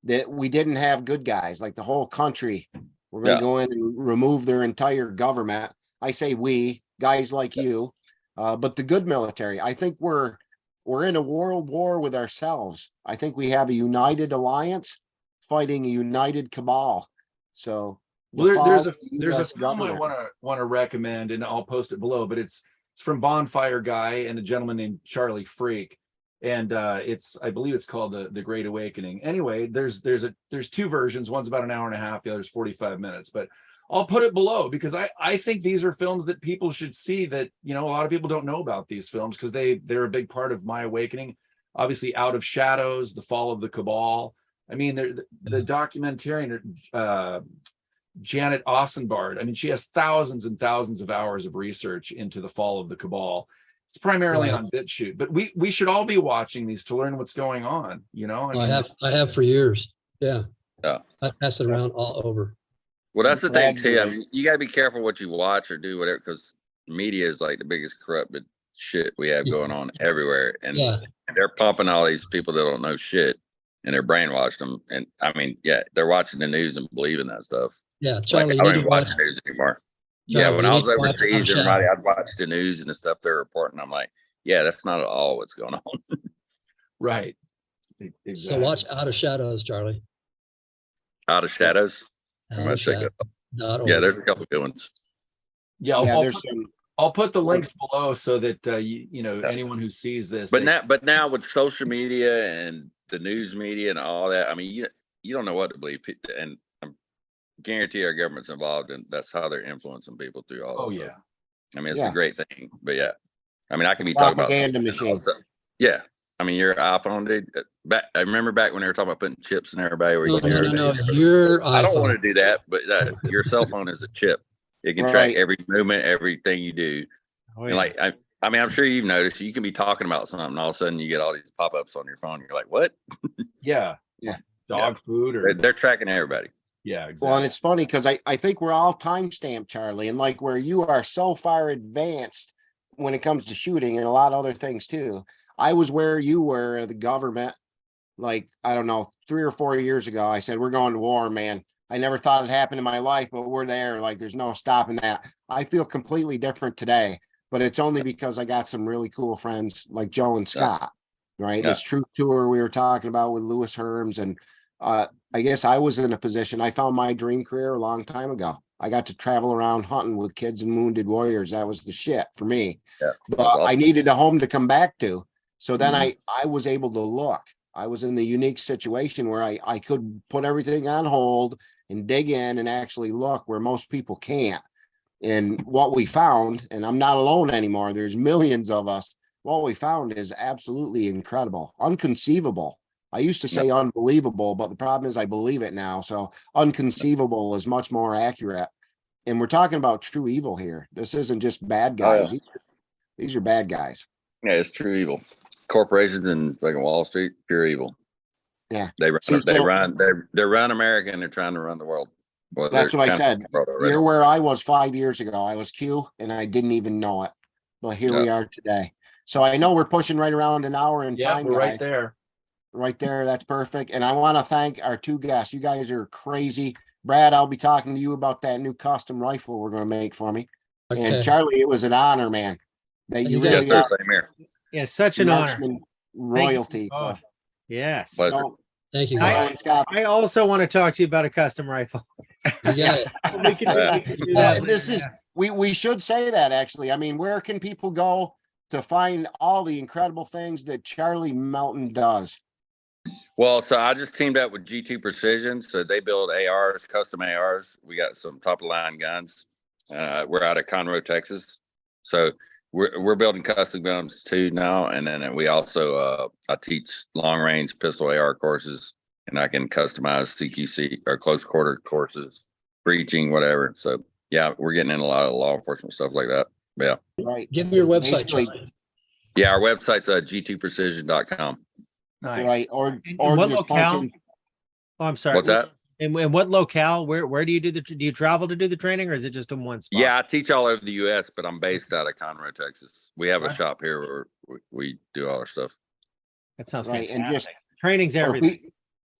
[SPEAKER 2] that we didn't have good guys, like the whole country. We're going to go in and remove their entire government. I say we, guys like you, but the good military. I think we're in a world war with ourselves. I think we have a united alliance fighting a united cabal. So
[SPEAKER 5] there's a film I want to recommend, and I'll post it below. But it's from Bonfire Guy and a gentleman named Charlie Freak. and I believe it's called the Great Awakening. Anyway, there's two versions. One's about an hour and a half, the other's 45 minutes. But I'll put it below because I think these are films that people should see, that, you know, a lot of people don't know about these films because they're a big part of my awakening. Obviously, Out of Shadows, The Fall of the Cabal. I mean, the documentarian, Janet Ossenbard, I mean, she has thousands and thousands of hours of research into The Fall of the Cabal. It's primarily on BitChute, but we should all be watching these to learn what's going on, you know?
[SPEAKER 4] I have for years. Yeah.
[SPEAKER 3] Yeah.
[SPEAKER 4] I pass it around all over.
[SPEAKER 3] Well, that's the thing too. I mean, you gotta be careful what you watch or do, whatever, because media is like the biggest corrupted shit we have going on everywhere. And they're pumping all these people that don't know shit, and they're brainwashed them. And I mean, yeah, they're watching the news and believing that stuff.
[SPEAKER 4] Yeah, Charlie,
[SPEAKER 3] like, I don't even watch the news anymore. Yeah, when I was overseas, everybody, I'd watch the news and the stuff they're reporting. I'm like, yeah, that's not at all what's going on.
[SPEAKER 5] Right. Exactly.
[SPEAKER 4] So watch Out of Shadows, Charlie.
[SPEAKER 3] Out of Shadows.
[SPEAKER 4] Out of Shadows.
[SPEAKER 3] Yeah, there's a couple good ones.
[SPEAKER 5] Yeah, I'll put the links below so that you know, anyone who sees this.
[SPEAKER 3] But now with social media and the news media and all that, I mean, you don't know what to believe, and I guarantee our government's involved, and that's how they're influencing people through all this stuff. I mean, it's a great thing, but yeah, I mean, I can be talking about
[SPEAKER 2] propaganda machine.
[SPEAKER 3] Yeah, I mean, your iPhone, dude. I remember back when they were talking about putting chips in everybody. Where
[SPEAKER 4] No,
[SPEAKER 3] your I don't want to do that, but your cell phone is a chip. It can track every movement, everything you do. And like, I mean, I'm sure you've noticed, you can be talking about something, and all of a sudden you get all these pop-ups on your phone. You're like, what?
[SPEAKER 5] Yeah. Dog food, or
[SPEAKER 3] they're tracking everybody.
[SPEAKER 5] Yeah, exactly.
[SPEAKER 2] Well, and it's funny because I think we're all timestamped, Charlie, and like where you are so far advanced when it comes to shooting and a lot of other things too. I was where you were, the government, like, I don't know, 3 or 4 years ago. I said, we're going to war, man. I never thought it happened in my life, but we're there. Like, there's no stopping that. I feel completely different today, but it's only because I got some really cool friends like Joe and Scott, right? This Truth Tour we were talking about with Lewis Herms. And I guess I was in a position, I found my dream career a long time ago. I got to travel around hunting with kids and wounded warriors. That was the shit for me. But awesome. I needed a home to come back to. So then I was able to look. I was in the unique situation where I could put everything on hold and dig in and actually look where most people can't. And what we found, and I'm not alone anymore, there's millions of us. What we found is absolutely incredible, unconceivable. I used to say unbelievable, but the problem is I believe it now. So unconceivable is much more accurate. And we're talking about true evil here. This isn't just bad guys. These are bad guys.
[SPEAKER 3] Yeah, it's true evil. Corporations and fucking Wall Street, pure evil.
[SPEAKER 2] Yeah,
[SPEAKER 3] they run America, and they're trying to run the world. Well,
[SPEAKER 2] that's what I said. You're where I was 5 years ago. I was Q, and I didn't even know it. But here we are today. So I know we're pushing right around an hour in time.
[SPEAKER 5] We're right there.
[SPEAKER 2] Right there. That's perfect. And I want to thank our two guests. You guys are crazy. Brad, I'll be talking to you about that new custom rifle we're going to make for me. Okay. And Charlie, it was an honor, man. That you really
[SPEAKER 3] got. Same here.
[SPEAKER 1] Yeah, such an honor.
[SPEAKER 2] Royalty.
[SPEAKER 1] Yes.
[SPEAKER 4] Thank you.
[SPEAKER 2] I
[SPEAKER 1] also want to talk to you about a custom rifle.
[SPEAKER 4] Yeah.
[SPEAKER 1] We can do that.
[SPEAKER 2] We should say that, actually. I mean, where can people go to find all the incredible things that Charlie Melton does?
[SPEAKER 3] Well, so I just teamed up with G2 Precision. So they build ARs, custom ARs. We got some top of line guns. We're out of Conroe, Texas. So we're building custom guns too now. And then we also, I teach long range pistol AR courses, and I can customize CQC or close quarter courses, breaching, whatever. So yeah, we're getting in a lot of law enforcement stuff like that. Yeah.
[SPEAKER 2] Right.
[SPEAKER 4] Give me your website.
[SPEAKER 3] Yeah, our website's g2precision.com.
[SPEAKER 2] Nice. Right. Or
[SPEAKER 1] what
[SPEAKER 2] just
[SPEAKER 1] locale? Oh, I'm sorry.
[SPEAKER 3] What's that?
[SPEAKER 1] And what locale? Where do you do you travel to do the training, or is it just in one spot?
[SPEAKER 3] Yeah, I teach all over the U.S., but I'm based out of Conroe, Texas. We have a shop here where we do all our stuff.
[SPEAKER 1] That sounds
[SPEAKER 2] right.
[SPEAKER 1] fantastic.
[SPEAKER 2] And just
[SPEAKER 1] training's everything.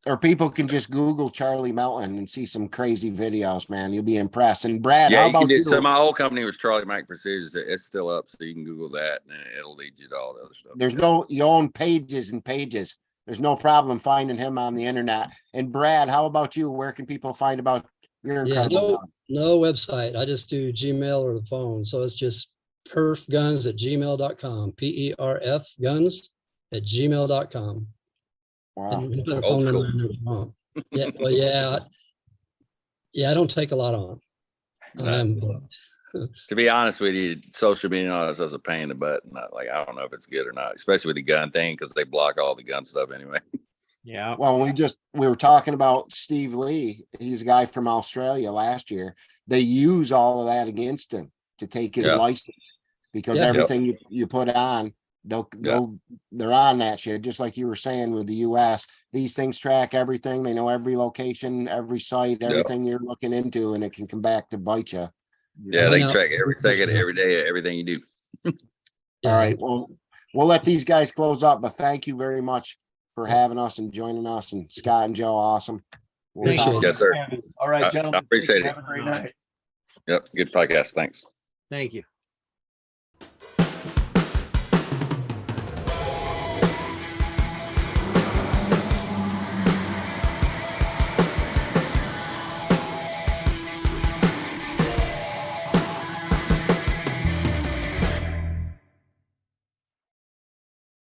[SPEAKER 2] Or people can just Google Charlie Melton and see some crazy videos, man. You'll be impressed. And Brad, how about you?
[SPEAKER 3] So my old company was Charlie Mike Precision. It's still up, so you can Google that, and it'll lead you to all the other stuff.
[SPEAKER 2] You own pages and pages. There's no problem finding him on the internet. And Brad, how about you? Where can people find about your incredible guns?
[SPEAKER 4] No website. I just do Gmail or the phone. So it's just perfguns@gmail.com. PERF guns gmail.com.
[SPEAKER 2] Wow.
[SPEAKER 4] And you can put a
[SPEAKER 3] Old
[SPEAKER 4] phone number
[SPEAKER 3] school.
[SPEAKER 4] in there if you want. Yeah, well, yeah, I don't take a lot on. I am booked.
[SPEAKER 3] To be honest with you, social media and all that stuff's a pain in the butt. Not like, I don't know if it's good or not, especially with the gun thing, because they block all the gun stuff anyway.
[SPEAKER 1] Yeah.
[SPEAKER 2] Well, we were talking about Steve Lee. He's a guy from Australia last year. They use all of that against him to take his
[SPEAKER 3] Yeah.
[SPEAKER 2] license because
[SPEAKER 4] Yeah.
[SPEAKER 2] everything you put on, they're on that shit. Just like you were saying with the US, these things track everything. They know every location, every site, everything you're looking into, and it can come back to bite you.
[SPEAKER 3] Yeah, they
[SPEAKER 4] Now-
[SPEAKER 3] track every second, every day, everything you do.
[SPEAKER 2] All right. Well, we'll let these guys close up, but thank you very much for having us and joining us. And Scott and Joe, awesome. We'll
[SPEAKER 4] Appreciate
[SPEAKER 2] talk.
[SPEAKER 4] it.
[SPEAKER 3] Yes, sir.
[SPEAKER 5] All right,
[SPEAKER 3] I
[SPEAKER 5] gentlemen.
[SPEAKER 3] appreciate it.
[SPEAKER 5] Have a great night.
[SPEAKER 3] Yep. Good podcast. Thanks.
[SPEAKER 1] Thank you.